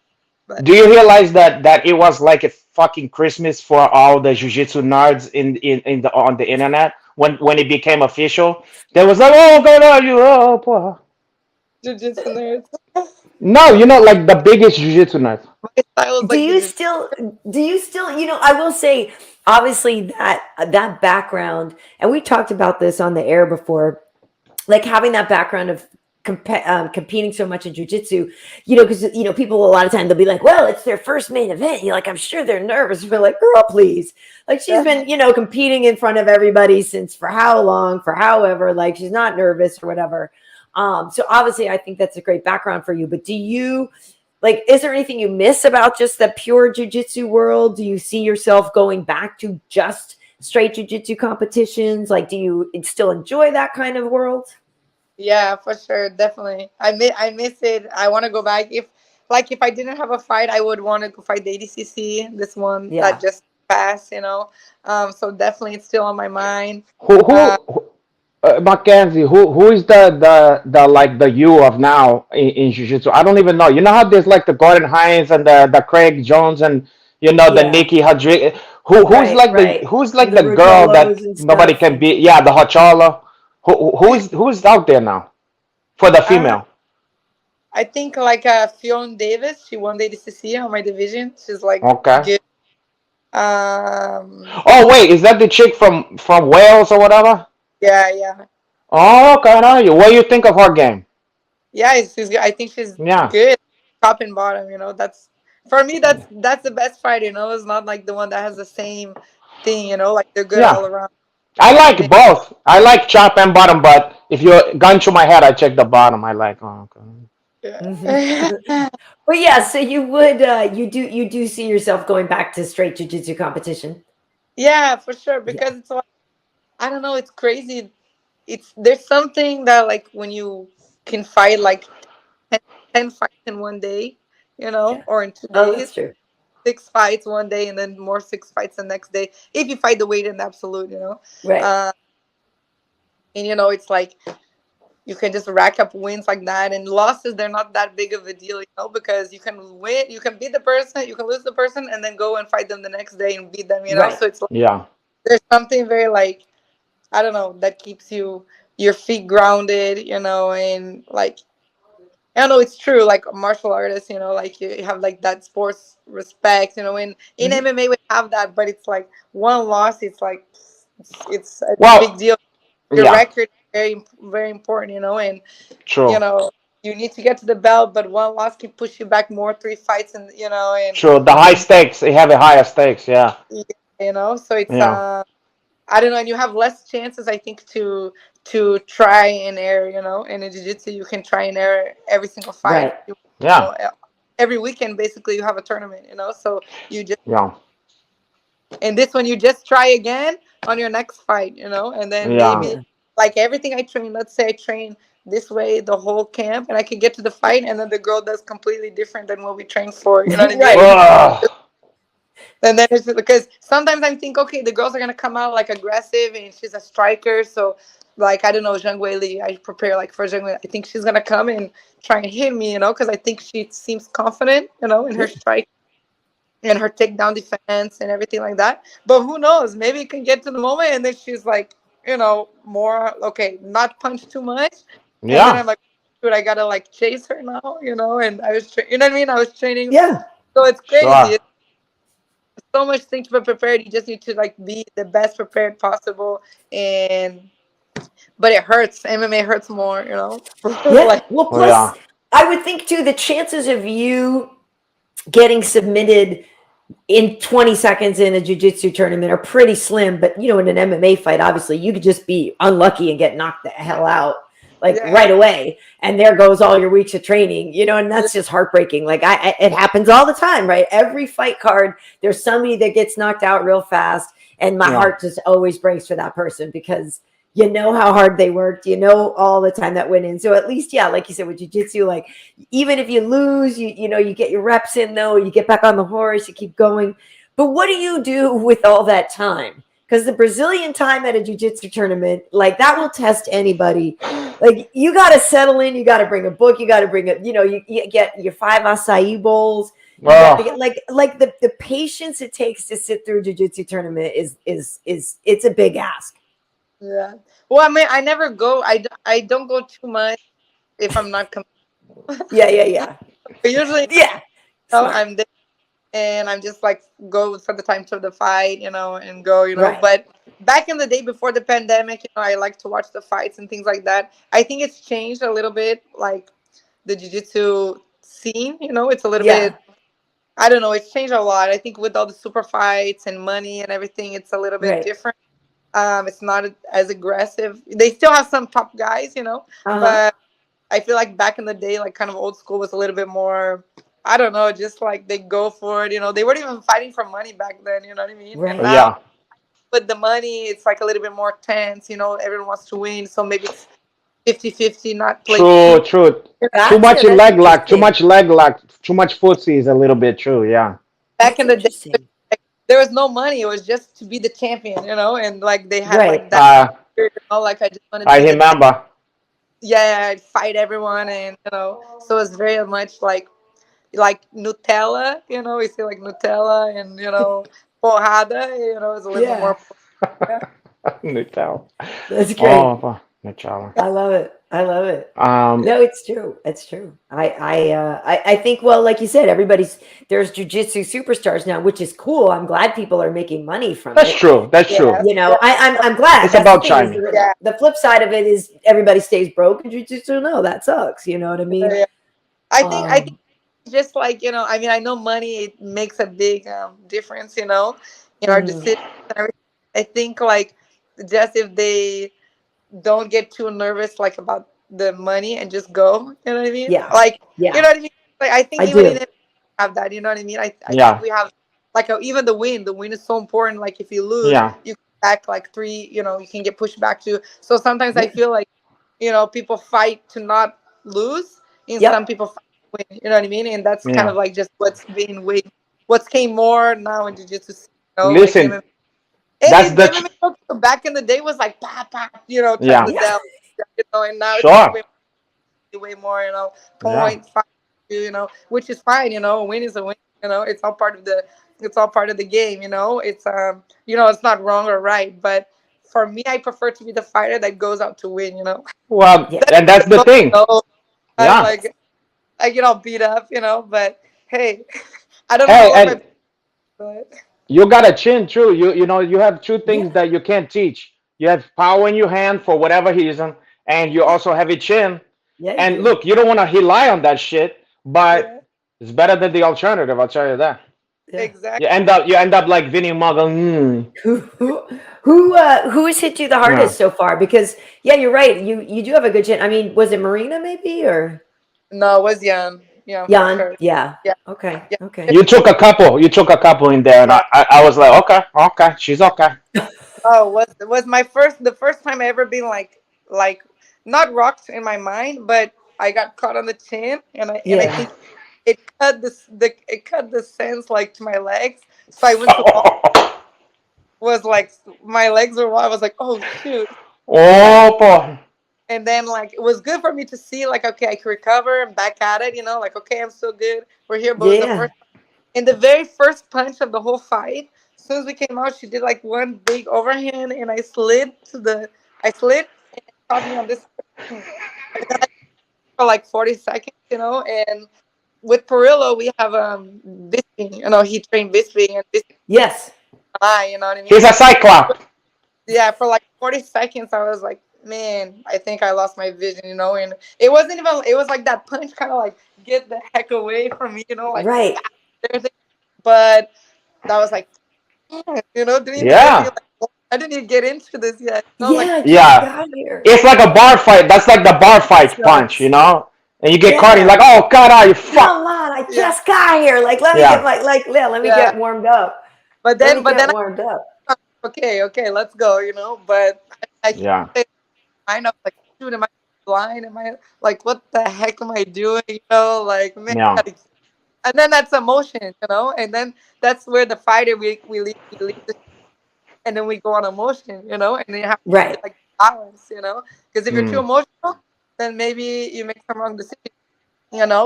But Do you realize that it was like a fucking Christmas for all the jiu-jitsu nerds in the on the internet when it became official? There was like, oh god, you poor. jujitsu nerds. No, like the biggest jiu-jitsu nerds. My style is Do like the you still I will say obviously that background, and we talked about this on the air before, like having that background of competing so much in jujitsu, because people a lot of time they'll be like, well, it's their first main event. You're like, I'm sure they're nervous. We're like, girl, please. Like she's been, competing in front of everybody since for how long, for however, like she's not nervous or whatever. So obviously I think that's a great background for you. But do you like, is there anything you miss about just the pure jujitsu world? Do you see yourself going back to just straight jujitsu competitions? Like, do you still enjoy that kind of world? Yeah, for sure, definitely. I miss it. I want to go back. If I didn't have a fight, I would want to go fight the ADCC. This one that Yeah. just passed, you know. So definitely, it's still on my mind. Who Uh, Mackenzie, who is the like the you of now in jiu-jitsu? I don't even know. You know how there's like the Gordon Hines and the Craig Jones and the Yeah. Nikki Hadri. Right. Right. Who's like The the girl Rudolos that and nobody stuff. can And beat? Yeah, the Hachala. Who's out there now for the uh, female? I think like Fionn Davis. She won the ADCC on my division. She's like Okay. good. Um, Oh wait, is that the chick from Wales or whatever? yeah, yeah, Oh, okay, I know you. What do you think of her game? yeah. She's good. I think she's Yeah, good, top and bottom. You know, that's for me. That's the best fight. You know, it's not like the one that has the same thing. You know, like they're good all yeah. around. I like MMA. both. I like top and bottom, but if you're gun to my head, I check the bottom. I like. Oh, okay. Mhm. Yeah. But yeah, so you would you do see yourself going back to straight jiu-jitsu competition? Yeah, for sure. Yeah. Because it's like I don't know. It's crazy. It's there's something that like when you can fight like 10, 10 fights in one day, you know, Yeah. or in two Oh, that's days, true. 6 fights one day, and then more 6 fights the next day. If you fight the weight in the absolute, you know, Right. uh, and you know it's like you can just rack up wins like that, and losses they're not that big of a deal, you know, because you can win, you can beat the person, you can lose the person, and then go and fight them the next day and beat them, you know. Right. So it's like Yeah. there's something very like I don't know that keeps your feet grounded, you know, and like I don't know, it's true. Like martial artists, you know, like you have like that sports respect, you know. In Mhm. MMA we have that, but it's like one loss. It's like it's a big Well, deal. Your yeah. record is very important, you know, and you True. know you need to get to the belt, but one loss can push you back more 3 fights, and you know, True. The high and stakes. They have a higher stakes. Yeah. you know, so it's Yeah. I don't know, and you have less chances, I think, to try and error. You know, and in jiu-jitsu, you can try and error every single fight. Right. You Yeah. know, every weekend basically you have a tournament. You know, so you just Yeah. and this one you just try again on your next fight. You know, and then Yeah. maybe Yeah. like everything I train. Let's say I train this way the whole camp, and I can get to the fight, and then the girl does completely different than what we trained for. You know what I mean? Right. Ugh. And then it's because sometimes I think, okay, the girls are gonna come out like aggressive, and she's a striker, so like I don't know, Zhang Weili, I prepare like for Zhang Weili. I think she's gonna come and try and hit me, you know, because I think she seems confident, you know, in her Yeah. strike and her takedown defense and everything like that. But who knows? Maybe it can get to the moment, and then she's like, you know, more okay, not punch too much, and then Yeah. I'm like, dude, I gotta like chase her now, you know. And I was, you know what I mean? I was training, Yeah. so it's crazy Sure. so much things to be prepared. You just need to like be the best prepared possible. And but it hurts. MMA hurts more, you know. Yeah. Like Well, Oh plus yeah. I would think too the chances of you getting submitted in 20 seconds in a jiu-jitsu tournament are pretty slim, but in an MMA fight, obviously you could just be unlucky and get knocked the hell out like yeah, right away, and there goes all your weeks of training, and yeah, that's just heartbreaking. Like it happens all the time, right? Every fight card there's somebody that gets knocked out real fast, and my Yeah. heart just always breaks for that person because how hard they worked, all the time that went in. So at least, yeah, like you said with jiu-jitsu, like even if you lose, you get your reps in though, you get back on the horse, you keep going. But what do you do with all that time? Because the Brazilian time at a jiu-jitsu tournament, like that will test anybody. Like you got to settle in, you got to bring a book, you got to bring you get your 5 acai bowls. You got to Oh. get like the patience it takes to sit through a jiu-jitsu tournament is it's a big ask. yeah. Well, I mean, I never go. I don't go too much if I'm not. Yeah, yeah, yeah. But usually, Yeah. Smart. I'm there and I'm just like go for the time to the fight, you know, and go, you know. Right. But back in the day before the pandemic, you know, I like to watch the fights and things like that. I think it's changed a little bit, like the jiu-jitsu scene, you know, it's a little Yeah. bit I don't know, it's changed a lot. I think with all the super fights and money and everything, it's a little bit Right. different. It's not as aggressive. They still have some top guys, you know, Uh-huh. but I feel like back in the day, like kind of old school was a little bit more. I don't know, just like they go for it. You know, they weren't even fighting for money back then. You know what I mean? And Right. now Yeah. with the money, it's like a little bit more tense. You know, everyone wants to win, so maybe it's. 50-50, not play True, cheap. true. Too Gotcha. much That's leg lock, too interesting. much leg lock, too much footsie is a little bit true. Yeah. Back That's in the day, interesting. like, there was no money. It was just to be the champion, and like they had Right. like that, like I just want to I be the champ. remember. Yeah, I'd fight everyone, and so it's very much like Nutella, we say like Nutella, and porrada, it's a little bit Yeah. more. Yeah, Nutella. That's great. Oh, Nutella. I love it. I love it. Um, yeah, No, it's true. It's true. I think, well, like you said, there's jujitsu superstars now, which is cool. I'm glad people are making money from that's it. true. That's yeah, true. You know, yeah, I'm glad. It's That's the about thing is timing. yeah, the flip side of it is everybody stays broke and jujitsu. No, that sucks. You know what I mean? yeah. I think Um, just like I mean, I know money it makes a big difference, in our mhm. decisions and everything. I think like just if they don't get too nervous like about the money and just go, you know what I mean? Yeah. Like, you Yeah. know what I mean? Like I think I even in do. it have that, you know what I mean? I think Yeah. we have like even the win is so important. Like if you lose, Yeah. you come back like three, you can get pushed back to. So sometimes I Yeah. feel like people fight to not lose, and some Yep. people fight to win. You know what I mean? And that's kind Yeah. of like just what's came more now in jiu-jitsu, like Listen, MMA. And that's in the MMA also, back in the day was like pa pa, turn yeah. the Yeah. down, and now it's like Sure. way more, Yeah. point five, which is fine, a win is a win, it's all part of the game, it's not wrong or right, but for me, I prefer to be the fighter that goes out to win, Well, Yeah. and that's the But, thing. I'm Yeah. like I get all beat up, but hey, I don't know Hey, how long and my but you got a chin too. You have two things Yeah. that you can't teach. You have power in your hand for whatever reason, and you also have a chin. Yeah, you And do. look, you don't want to rely on that shit, but yeah, it's better than the alternative. I'll tell you that. Yeah. exactly. You end up like Vinny Muggle. Who has hit you the Yeah. hardest so far? Because yeah, you're right. You do have a good chin. I mean, was it Marina maybe or No, it was young for Jan? sure. Yeah. Yeah, Okay. yeah. Okay. You took a couple. You took a couple in there, and Yeah. I was like, okay, okay, she's okay. Oh, was the first time I ever been like not rocked in my mind, but I got caught on the chin, and I Yeah. think it cut the sense like to my legs. So I went to walk, was like my legs were I was like, oh shoot. Oh boy. And then like it was good for me to see like, okay, I can recover and back at it, like, okay, I'm still good. We're here. But it was the Yeah. first in the very first punch of the whole fight. As soon as we came out, she did like one big overhand, and I slid and it caught me on this. And then for like 40 seconds, and with Perillo, we have Bisping, he trained Bisping, and Bisping Yes. eye, you know what I mean? He's a cyclop. Yeah, for like 40 seconds, I was like, man, I think I lost my vision, and it wasn't even, it was like that punch kind of like, get the heck away from me, like, Right. but that was like, didn't even Yeah, like, I didn't even get into this yet, like, Yeah, I just yeah. got here. It's like a bar fight. That's like the bar That fight punch, sucks. And you get caught. You're Yeah. like, oh god, you fuck. Come on, I yeah, just got here. Like, let me get Yeah, my yeah, let me yeah. get warmed up. But Let then, me but get then, warmed up. okay, let's go, but I keep yeah, mind up like, dude, am I blind? Am I like, what the heck am I doing? Like, man, yeah. and then that's emotion, and then that's where the fighter we leave and then we go on emotion, and then you have to Right. like balance, because if you're too Mm. emotional, then maybe you make some wrong decision,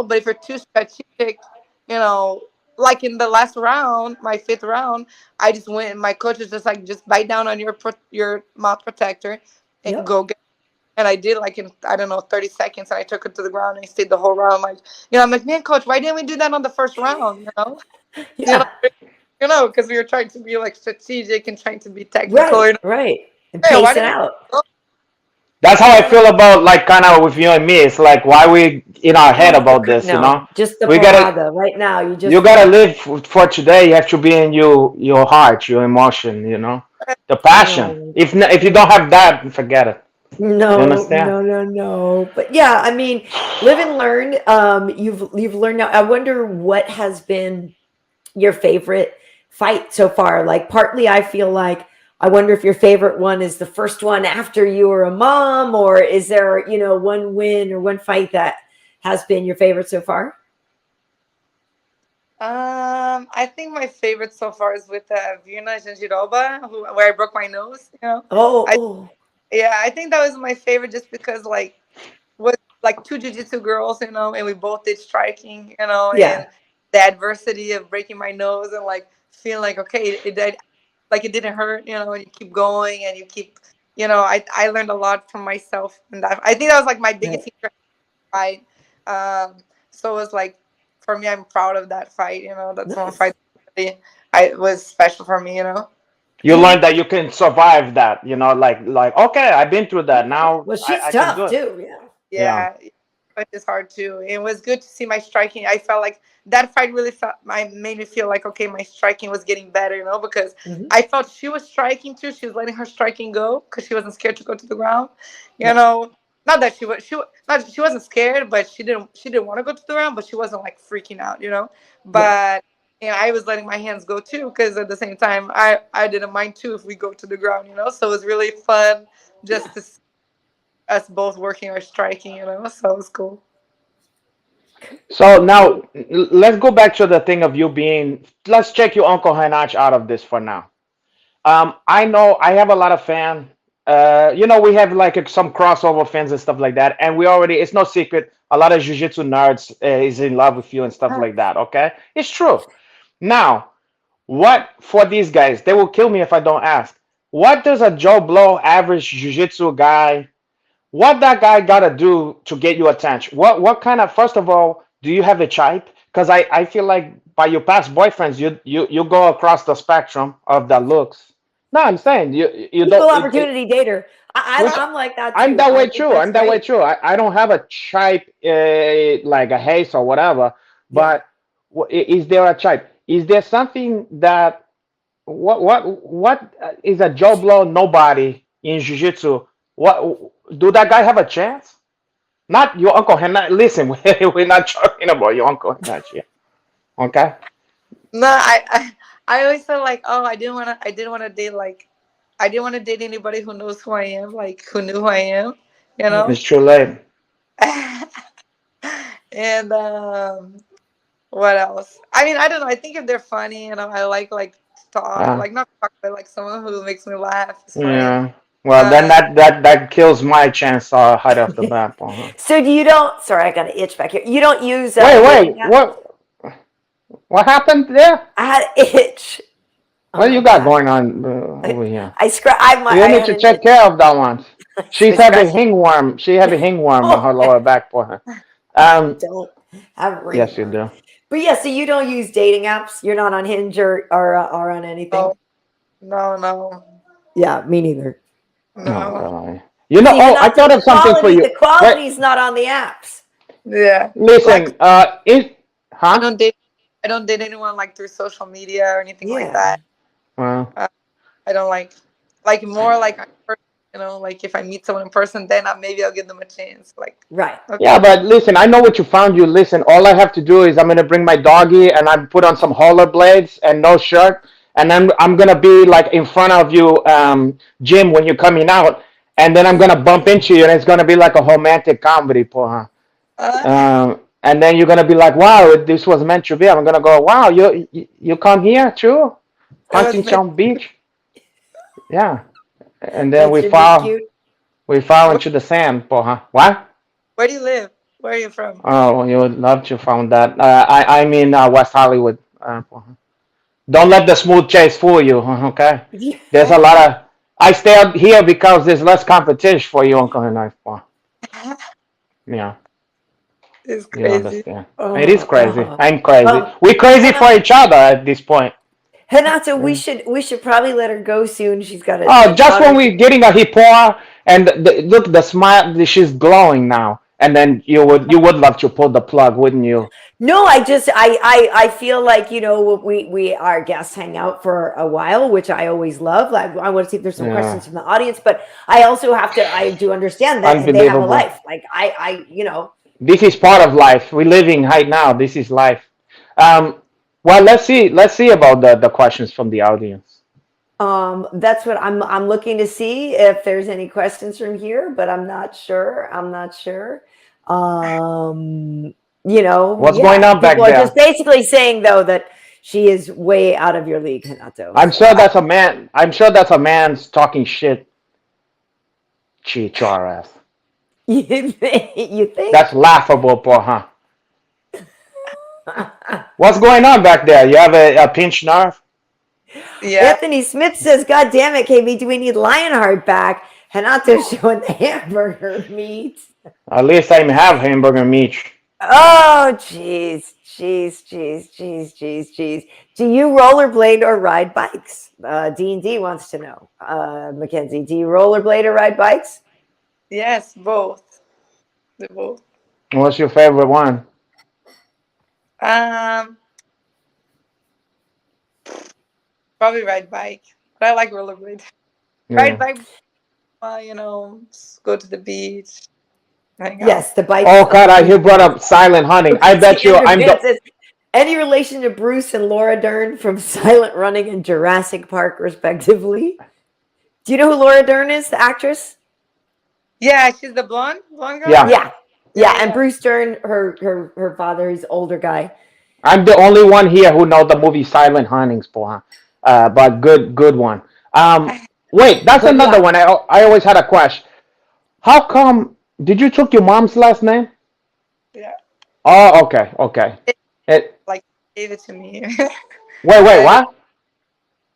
but if you're too strategic, you know, like in the last round, my fifth round, I just went. My coach was just like, just bite down on your mouth protector and Yep. go get. And I did like in I don't know 30 seconds, and I took it to the ground and I stayed the whole round. Like, I'm like, man, coach, why didn't we do that on the first round? You know, Yeah. because we were trying to be like strategic and trying to be technical. Right. Right. And Hey, why pace it didn't we? out. That's how I You know, feel about like kind of with you and me. It's like why we in our head Oh, about this, no, just the We gotta porrada right now. you gotta live for today. You have to be in your heart, your emotion, the passion. no, If you don't have that, forget it. You no, understand? no, no, no. But yeah, I mean, live and learn. You've learned now. I wonder what has been your favorite fight so far. Like partly I feel like I wonder if your favorite one is the first one after you were a mom, or is there, one win or one fight that has been your favorite so far? I think my favorite so far is with Virna Jandiroba, where I broke my nose. Oh, I oh, Yeah, I think that was my favorite just because was like two jiu-jitsu girls, and we both did striking, yeah. and the adversity of breaking my nose and like feeling like okay, it did, like it didn't hurt, and you keep going and you keep, I learned a lot from myself, and that I think that was like my biggest Right. secret fight. So it was like for me, I'm proud of that fight. That's one Nice. fight that really, I was special for me. You learn that you can survive that, like okay, I've been through that. Now Well, she's I can do tough it. too. Yeah. Yeah. Yeah, but it's hard too. It was good to see my striking. I felt like that fight really made me feel like okay, my striking was getting better, because Hmm. I felt she was striking too. She was letting her striking go because she wasn't scared to go to the ground. You Yeah. know, not that not she wasn't scared, but she didn't want to go to the ground, but she wasn't like freaking out. Yeah. But I was letting my hands go too because at the same time I didn't mind too if we go to the ground. So it was really fun Yeah. just to us both working or striking, so it was cool. So now let's go back to the thing of you being. Let's check your Uncle Hanach out of this for now. I know I have a lot of fan. We have like some crossover fans and stuff like that, and we already. It's no secret. A lot of jiu-jitsu nerds is in love with you and stuff like that. Okay, it's true. Now, what for these guys? They will kill me if I don't ask. What does a Joe Blow average jiu-jitsu guy? What that guy gotta do to get your attention? What kind of first of all, do you have a type? Because I feel like by your past boyfriends, you go across the spectrum of the looks. No, I'm saying you Equal don't opportunity dater. which I'm like that I'm too. that I way think too. that's I'm that way great. too. I don't have a type like a haze or whatever, Yeah. but is there a type? Is there something that what is a Joe Blow nobody in jiu-jitsu? What do that guy have a chance? Not your uncle Henach. Listen, we're not talking about your uncle Henach here. Okay? No, I always felt like oh I didn't want to date I didn't want to date anybody who knows who I am, like who knew who I am, you Yeah. know. It's too late. And what else? I mean, I don't know. I think if they're funny, I like to talk, Uh, like not talk, but like someone who makes me laugh is fine. yeah. Well, then Uh, that kills my chance right off the bat. Uh-huh. So you don't? Sorry, I got an itch back here. You don't use Wait, dating apps? what happened there? I had an itch on What my you got back. going on over I, here? I You need had to an take itch. care of that one. So I She's having scratched. hingworm. She having hingworm on Oh, her lower back for her. I Um, don't have yes, you ringworm. do. But yeah, so you don't use dating apps. You're not on Hinge or on anything. no, no, no, Yeah, me neither. Oh no. God. See, Oh, I Renato, thought of something for the you. Wait, quality's not on the apps. Yeah, like listen. I Huh? don't date. I don't date anyone like through social media or anything like Yeah. that. Well, Uh, I don't like more like in person, like if I meet someone in person, then maybe I'll give them a chance. Like, Right. okay, yeah, but listen, I know what you found. You listen. All I have to do is I'm gonna bring my doggy and I put on some rollerblades and no shirt, and then I'm gonna be like in front of you, Jim, when you're coming out, and then I'm gonna bump into you, and it's gonna be like a romantic comedy, porra. uh, And then you're gonna be like, "Wow, this was meant to be." I'm gonna go, "Wow, you come here too, it was meant. Huntington Beach, yeah." And then That we should be fall cute. we fall Where, into the sand, porra. What? where do you live? Where are you from? Oh, you would love to find that. I'm in West Hollywood. Don't let the smooth chase fool you, okay? There's a lot of. I stay out here because there's less competition for you, Uncle and Knife. Yeah, It's you crazy. understand. It is Oh, crazy. oh. I'm crazy. Well, We're crazy Renato, for each other at this point. Renato, Yeah. we should probably let her go soon. She's got a Oh, just when daughter. we're getting a hippoa and look, the smile, she's glowing now. And then you would love to pull the plug, wouldn't you? No, I feel like, we our guests hang out for a while, which I always love. I want to see if there's some Yeah, questions from the audience, but I also I do understand that they have a unbelievable. life. Like I. This is part of life. We're living right now. This is life. Um, well, let's see. Let's see about the questions from the audience. That's what I'm looking to see if there's any questions from here, but I'm not sure. I'm not sure. What's going Yeah, on back people are just there? basically saying though that she is way out of your league, Hanato. I'm So sure that's a man. I'm sure that's a man's talking shit. Chicharas. you think? That's laughable, por huh? What's going on back there? You have a pinched nerve? Yeah. Anthony Smith says, "God damn it, KB, do we need Lionheart back?" Hanato showing the hamburger meat. At least I have hamburger meat. Oh, jeez, jeez, jeez, jeez, jeez, jeez. Do you rollerblade or ride bikes? D&D wants to know. Mackenzie, do you rollerblade or ride bikes? Yes, both. The both. What's your favorite one? Um, Probably ride bike, but I like rollerblade. Ride Yeah. bike, just go to the beach, hang out. Yes, the bikes. Oh God, I hear brought up silent hunting. I bet you Andrew I'm Grant the. says, any relation to Bruce and Laura Dern from Silent Running and Jurassic Park, respectively? Do you know who Laura Dern is, the actress? Yeah, she's the blonde girl, Yeah, right? Yeah, Yeah, yeah. And yeah. Bruce Dern, her father, he's an older guy. I'm the only one here who know the movie Silent Huntings, boy. But good one. Um, wait, that's But another yeah, one. I always had a question. How come? Did you took your mom's last name? Yeah. Oh, okay, okay. It, It. like gave it to me. Wait, like what?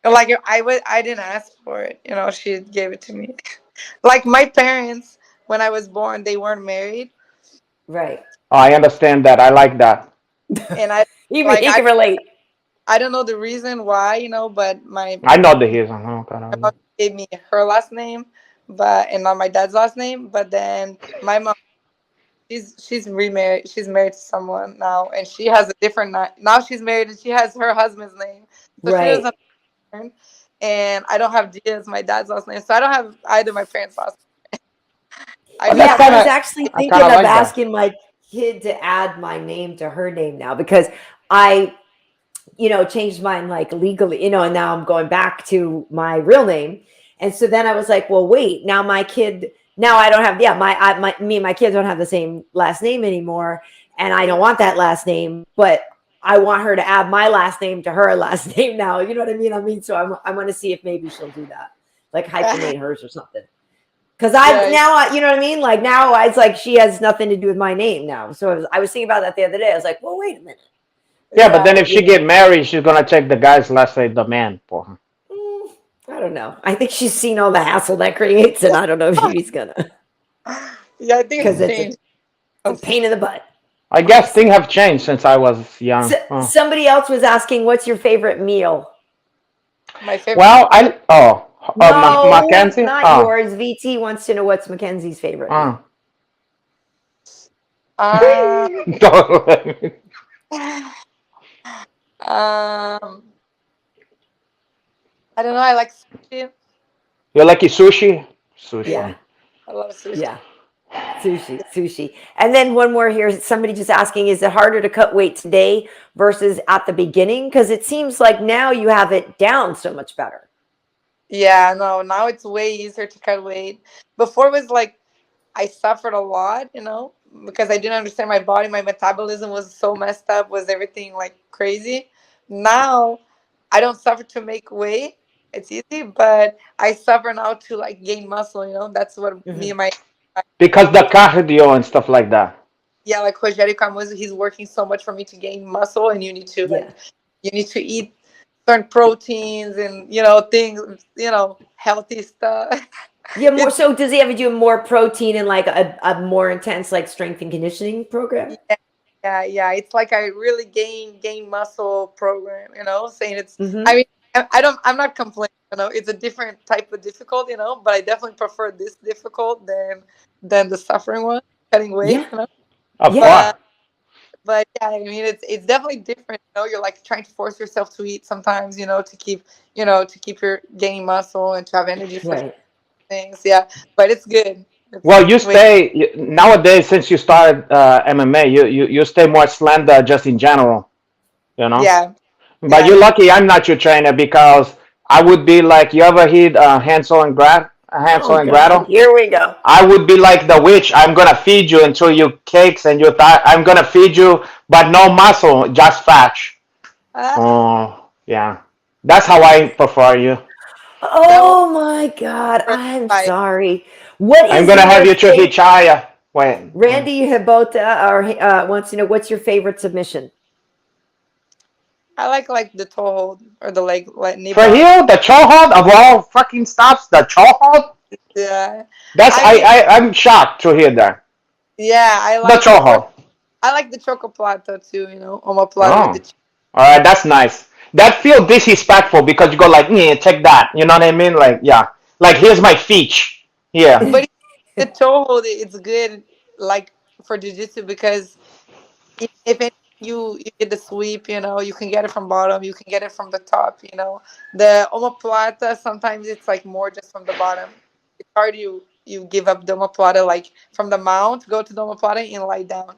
like I didn't ask for it. She gave it to me. Like my parents, when I was born, they weren't married, right. Oh, I understand that. I like that. and I He like can relate. I don't know the reason why, but I know the his. Oh, my mom God. gave me her last name, and not my dad's last name. But then my mom, she's remarried. She's married to someone now, and she has a different now. She's married and she has her husband's name, so she Right. doesn't. And I don't have Diaz, my dad's last name, so I don't have either my parents' last name. I Oh, just that's Yeah, have. I kind was of. actually I kind thinking of of like that. asking my kid to add my name to her name now because I, changed mine like legally, and now I'm going back to my real name. And so then I was like, well, wait, now my kid, now I don't have, yeah, me and my kids don't have the same last name anymore. And I don't Yeah. want that last name, but I want her to add my last name to her last name now. You know what I mean? So I want to see if maybe she'll do that, like hyphenate hers or something. Because Yeah. you know what I mean? Like now it's like she has nothing to do with my name now. So I was thinking about that the other day. I was like, well, wait a minute. Yeah, but then Yeah. if she get married, she's gonna take the guy's last name, the man, for her. Mm, I don't know. I think she's seen all the hassle that creates, and I don't know if she's gonna, Yeah, I think because it's it's changed. a pain in the butt, I guess things honestly. have changed since I was young. Oh. Somebody else was asking, "What's your favorite meal?" My favorite. Well, No, Mackenzie. not yours. VT wants to know what's Mackenzie's favorite meal. Oh. Um, you um, I don't know. I like sushi. like your sushi? Yeah, Sushi. I love sushi. yeah. Sushi. And then one more here. Somebody just asking, is it harder to cut weight today versus at the beginning? Because it seems like now you have it down so much better. Yeah, no, now it's way easier to cut weight. Before it was like I suffered a lot, because I didn't understand my body. My metabolism was so messed up, was everything like crazy. Now I don't suffer to make weight. It's easy, but I suffer now to like gain muscle. That's what me Hmm. and my Because the cardio and stuff like that. yeah, like Rogério Camus, he's working so much for me to gain muscle, and Yeah. you need to eat certain proteins and things, healthy stuff. Yeah, more It's so does he ever do more protein and like a more intense like strength and conditioning program? yeah, yeah. It's like I really gain muscle program. Saying it's. I Hmm. mean, I'm not complaining. It's a different type of difficult. But I definitely prefer this difficult than the suffering one, cutting weight. Yeah. Of Yeah. course. But yeah, I mean, it's definitely different. You're like trying to force yourself to eat sometimes. To keep your gaining muscle and to have energy for Right. things. Yeah, but it's good. It's Well, you wait. stay nowadays since you started MMA. You stay more slender just in general. You know. Yeah, But yeah. you're lucky I'm not your trainer because I would be like, you ever heard Hansel Oh and God, Gretel? here we go. I would be like the witch. I'm gonna feed you until you cakes and you thought I'm gonna feed you, but no muscle, just fat. Ah, Oh, yeah. That's how I prefer you. that was Oh my God, a I'm fight. sorry. What I'm is gonna have your you to favorite? Hichaya. Wait. Randy Habota wants to know what's your favorite submission? I like the toe hold or the leg like knee For bar. you, the chokehold of all fucking stops, the chokehold? Yeah, That's I mean, I'm shocked to hear that. yeah, I The like, of course, chokehold. I like the chocoplato too. Omoplata with the Oh. Alright, that's nice. That feel disrespectful because you go like, yeah, take that. You know what I mean? Like, yeah. Like here's my feet. Yeah. but the toe hold it's good like for jiu-jitsu because if it, you get the sweep, you can get it from bottom, you can get it from the top. The omoplata sometimes it's like more just from the bottom. It's hard you give up the omoplata like from the mount, go to the omoplata and lie down.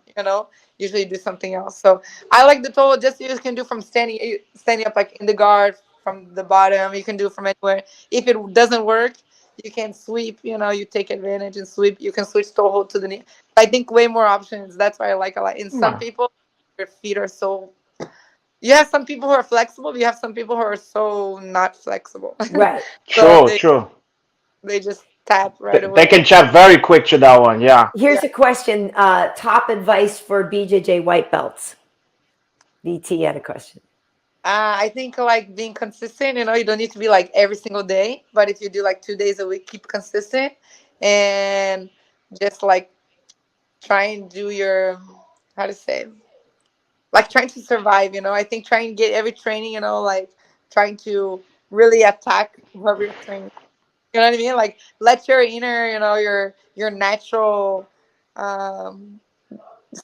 Usually you do something else. So I like the toe just you can do from standing up like in the guard from the bottom. You can do from anywhere. If it doesn't work, you can sweep. You take advantage and sweep. You can switch toe hold to the knee. I think way more options. That's why I like a lot. In some No. people, their feet are so. You have some people who are flexible. You have some people who are so not flexible. Right. So True, true. they just tap right They away. can chat very quick to that one, yeah. Here's Yeah. a question. Top advice for BJJ white belts. BT had a question. I think like being consistent. You don't need to be like every single day, but if you do like 2 days a week, keep consistent and just like try and do your how to say like trying to survive. I think trying to get every training. Like trying to really attack whoever you're training. You know what I mean? Like let your inner, your natural um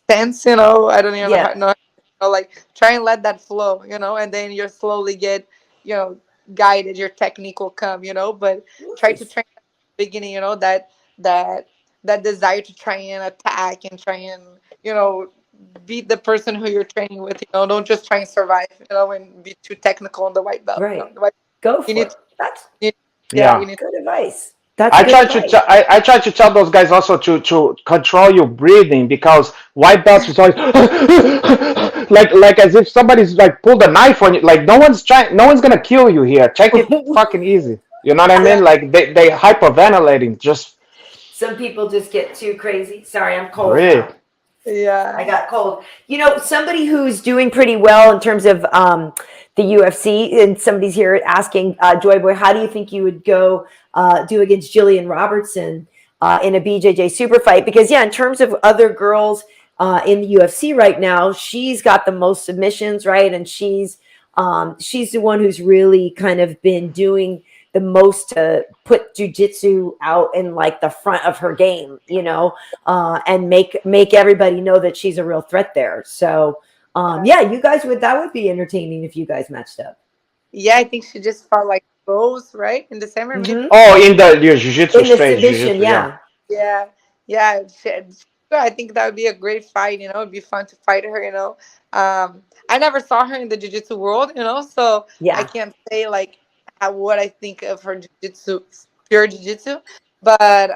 sense, I don't even know Yeah. how know, like try and let that flow, and then you'll slowly get, you know, guided, your technique will come, but try to Nice. train at the beginning, that that desire to try and attack and try and, beat the person who you're training with, don't just try and survive, and be too technical on the white belt, Right. the white Go you for need it. to, That's yeah, Yeah. you need good advice. That's I good try to advice. I try to tell those guys also to control your breathing because white belts is always like as if somebody's like pulled a knife on you. Like no one's gonna kill you here. Take it fucking easy. You know what I yeah. mean? Like they hyperventilating. Just Some people just get too crazy. Sorry, I'm cold breathe. now. I Yeah. got cold. Somebody who's doing pretty well in terms of the UFC, and somebody's here asking, Joy Boy, how do you think you would go do against Jillian Robertson in a BJJ super fight? Because, yeah, in terms of other girls in the UFC right now, she's got the most submissions, right? And she's the one who's really kind of been doing the most to put jujitsu out in like the front of her game, and make everybody know that she's a real threat there. So, yeah, you guys that would be entertaining if you guys matched up. Yeah, I think she just fought like Rose, right? In December, maybe. Hmm. Oh, in the your jiu-jitsu In the space, submission, jiu-jitsu, yeah. yeah. Yeah, yeah. I think that would be a great fight. It'd be fun to fight her. I never saw her in the jiu-jitsu world. So I Yeah. can't say like what I think of her jiu-jitsu, pure jiu-jitsu. But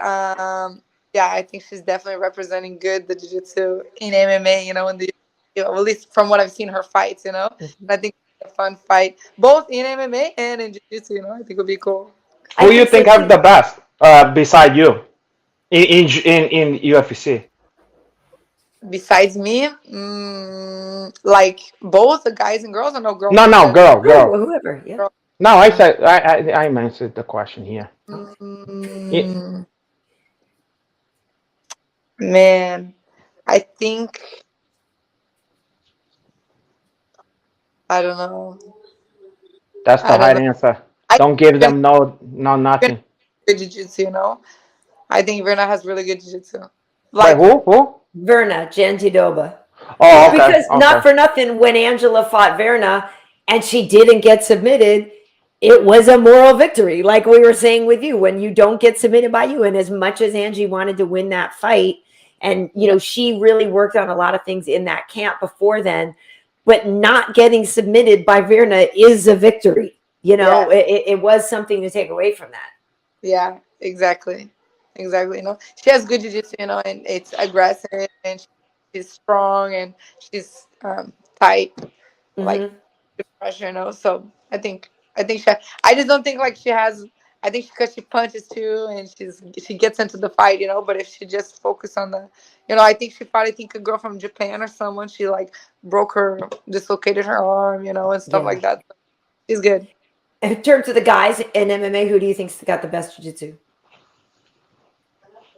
yeah, I think she's definitely representing good the jiu-jitsu in MMA. In the at least from what I've seen her fights. And Mhm. I think it's a fun fight both in MMA and in jiu-jitsu. I think it would be cool. I Who you think so think have too. the best beside you in UFC? Besides me, like both the guys and girls, or no girl, No, no, girl, Oh, girl. whoever. Yeah. girl. No, I said I answered the question here. It, Mm, man, I think I don't know. that's the I don't right know. answer. I Don't give think them no Virna nothing. good jiu-jitsu. I think Virna has really good jiu-jitsu. Wait, Like who? Who? Verna Jandiroba. Oh, Well, okay, because not okay. for nothing, when Angela fought Verna and she didn't get submitted, it was a moral victory. Like we were saying with you, when you don't get submitted by you, and as much as Angie wanted to win that fight, and yeah, she really worked on a lot of things in that camp before then, but not getting submitted by Verna is a victory. You know, it was something to take away from that. Yeah, exactly. Exactly. You know, she has good jiu-jitsu, you know, and it's aggressive and she's strong and she's tight, like Hmm. the pressure, you know. So I think I just don't think like she has. I think because she punches too and she gets into the fight, you know. But if she just focus on the, you know, I think she fought, I think, a girl from Japan or someone. She like dislocated her arm, you know, and stuff Yeah. like that. She's good. In terms of the guys in MMA, who do you think's got the best jiu-jitsu?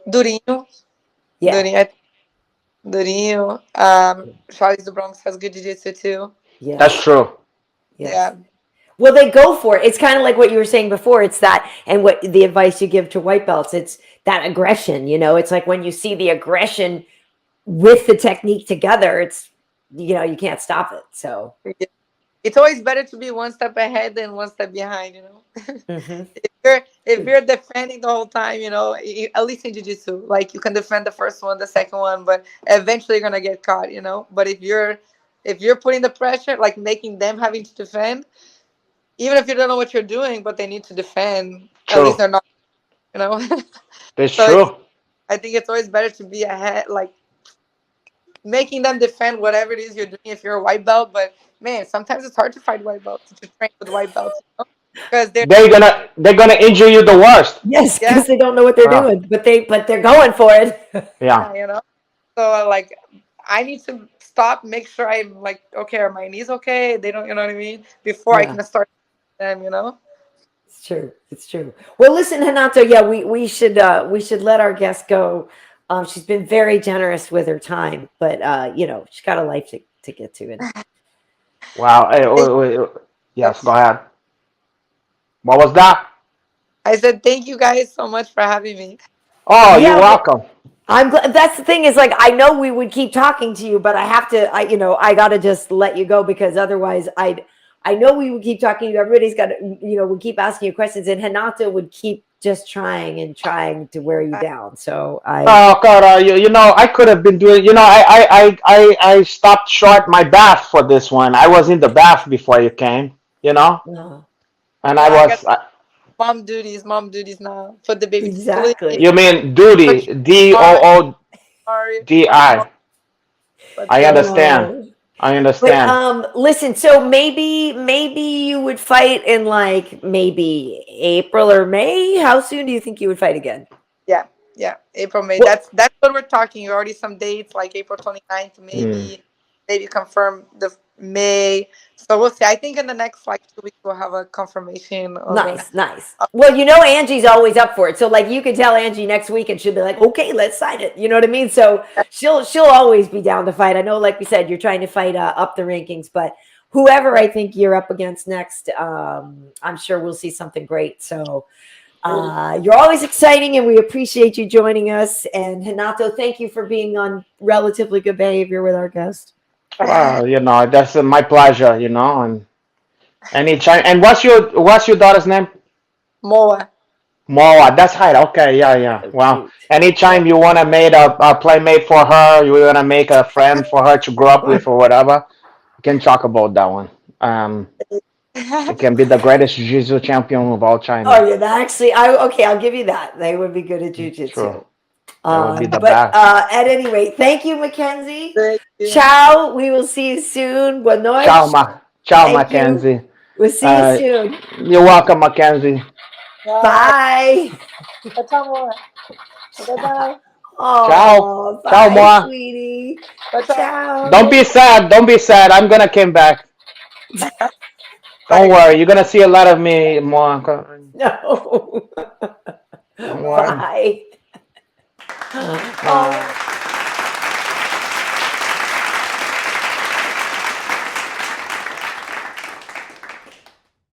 Durinho, Yeah. Durinho, Durinho. Charles do Bronx has good jiu-jitsu too. That's Yes. true. Yes. Yeah. Well, they go for it. It's kind of like what you were saying before. It's that, and what the advice you give to white belts, it's that aggression, you know, it's like when you see the aggression with the technique together, it's, you know, you can't stop it. So, Yeah. It's always better to be one step ahead than one step behind, you know. hmm. If you're defending the whole time, you know, at least in jiu-jitsu, like you can defend the first one, the second one, but eventually you're gonna get caught, you know. But if you're putting the pressure, like making them having to defend, even if you don't know what you're doing, but they need to defend, at least True. they're not, you know. That's So true. I think it's always better to be ahead, like making them defend whatever it is you're doing if you're a white belt. But man, sometimes it's hard to fight white belts, to train with white belts, you know, because they're They're gonna injure you the worst. Yes, yeah, because they don't know what they're Yeah. doing, but they're going for it. Yeah. yeah, you know. So like, I need to stop, make sure I'm like, okay, are my knees okay? They don't, you know what I mean? Before I Yeah. can start them, you know. It's true. It's true. Well, listen, Hanato, yeah, we should let our guest go. She's been very generous with her time, but you know, she's got a life to get to. And Wow. Hey, Thank you yes, guys. go ahead. What was that? I said thank you guys so much for having me. Oh, you're yeah, well, welcome. I'm glad. That's the thing is like I know we would keep talking to you, but I have to. I you know I got to just let you go because otherwise I'd. I know we would keep talking to you. Everybody's got to, you know, would keep asking you questions, and Hanato would keep just trying and trying to wear you down. So I. Oh God, you know, I could have been doing. You know, I stopped short my bath for this one. I was in the bath before you came. You know, No, and I Yeah, I got was. mom duties now. Put the baby to sleep. You exactly. mean Put duty? your D O car, O sorry, D put them on. I. But I understand. Oh. I But understand. listen, so maybe you would fight in like maybe April or May. How soon do you think you would fight again? yeah, yeah, April, May. Well, That's what we're talking. Already some dates like April 29th, Mm. maybe confirm the May. So we'll see. I think in the next like 2 weeks we'll have a confirmation on the. nice, nice. Well, you know Angie's always up for it. So like you could tell Angie next week and she'll be like, "Okay, let's sign it." You know what I mean? So she'll always be down to fight. I know like we said you're trying to fight up the rankings, but whoever I think you're up against next, I'm sure we'll see something great. So you're always exciting and we appreciate you joining us. And Hanato, thank you for being on relatively good behavior with our guest. Well, you know, that's my pleasure. You know, and anytime. And what's your daughter's name? Moa. Moa. That's right. Okay. Yeah. Yeah. So Well, cute. Yeah. anytime you want to make a playmate for her, you want to make a friend for her to grow up with or whatever, we can talk about that one. It can be the greatest jiu-jitsu champion of all time. Oh yeah, that actually I'll give you that. They would be good at True. jujitsu. It would be the But best. at any rate, thank you, Mackenzie. Thank you. Ciao. We will see you soon. Boa Ciao, noite. Ciao, Thank you. Mackenzie. We'll see you Uh, soon. you're welcome, Mackenzie. Bye. Bye. Ciao, Moa. Bye bye. Ciao. Oh, Ciao, bye, Moa. sweetie. Ciao. Ciao. Don't be sad. Don't be sad. I'm gonna come back. Don't Bye. worry. You're gonna see a lot of me, Moa. No. Don't worry. Bye. Bye. Oh.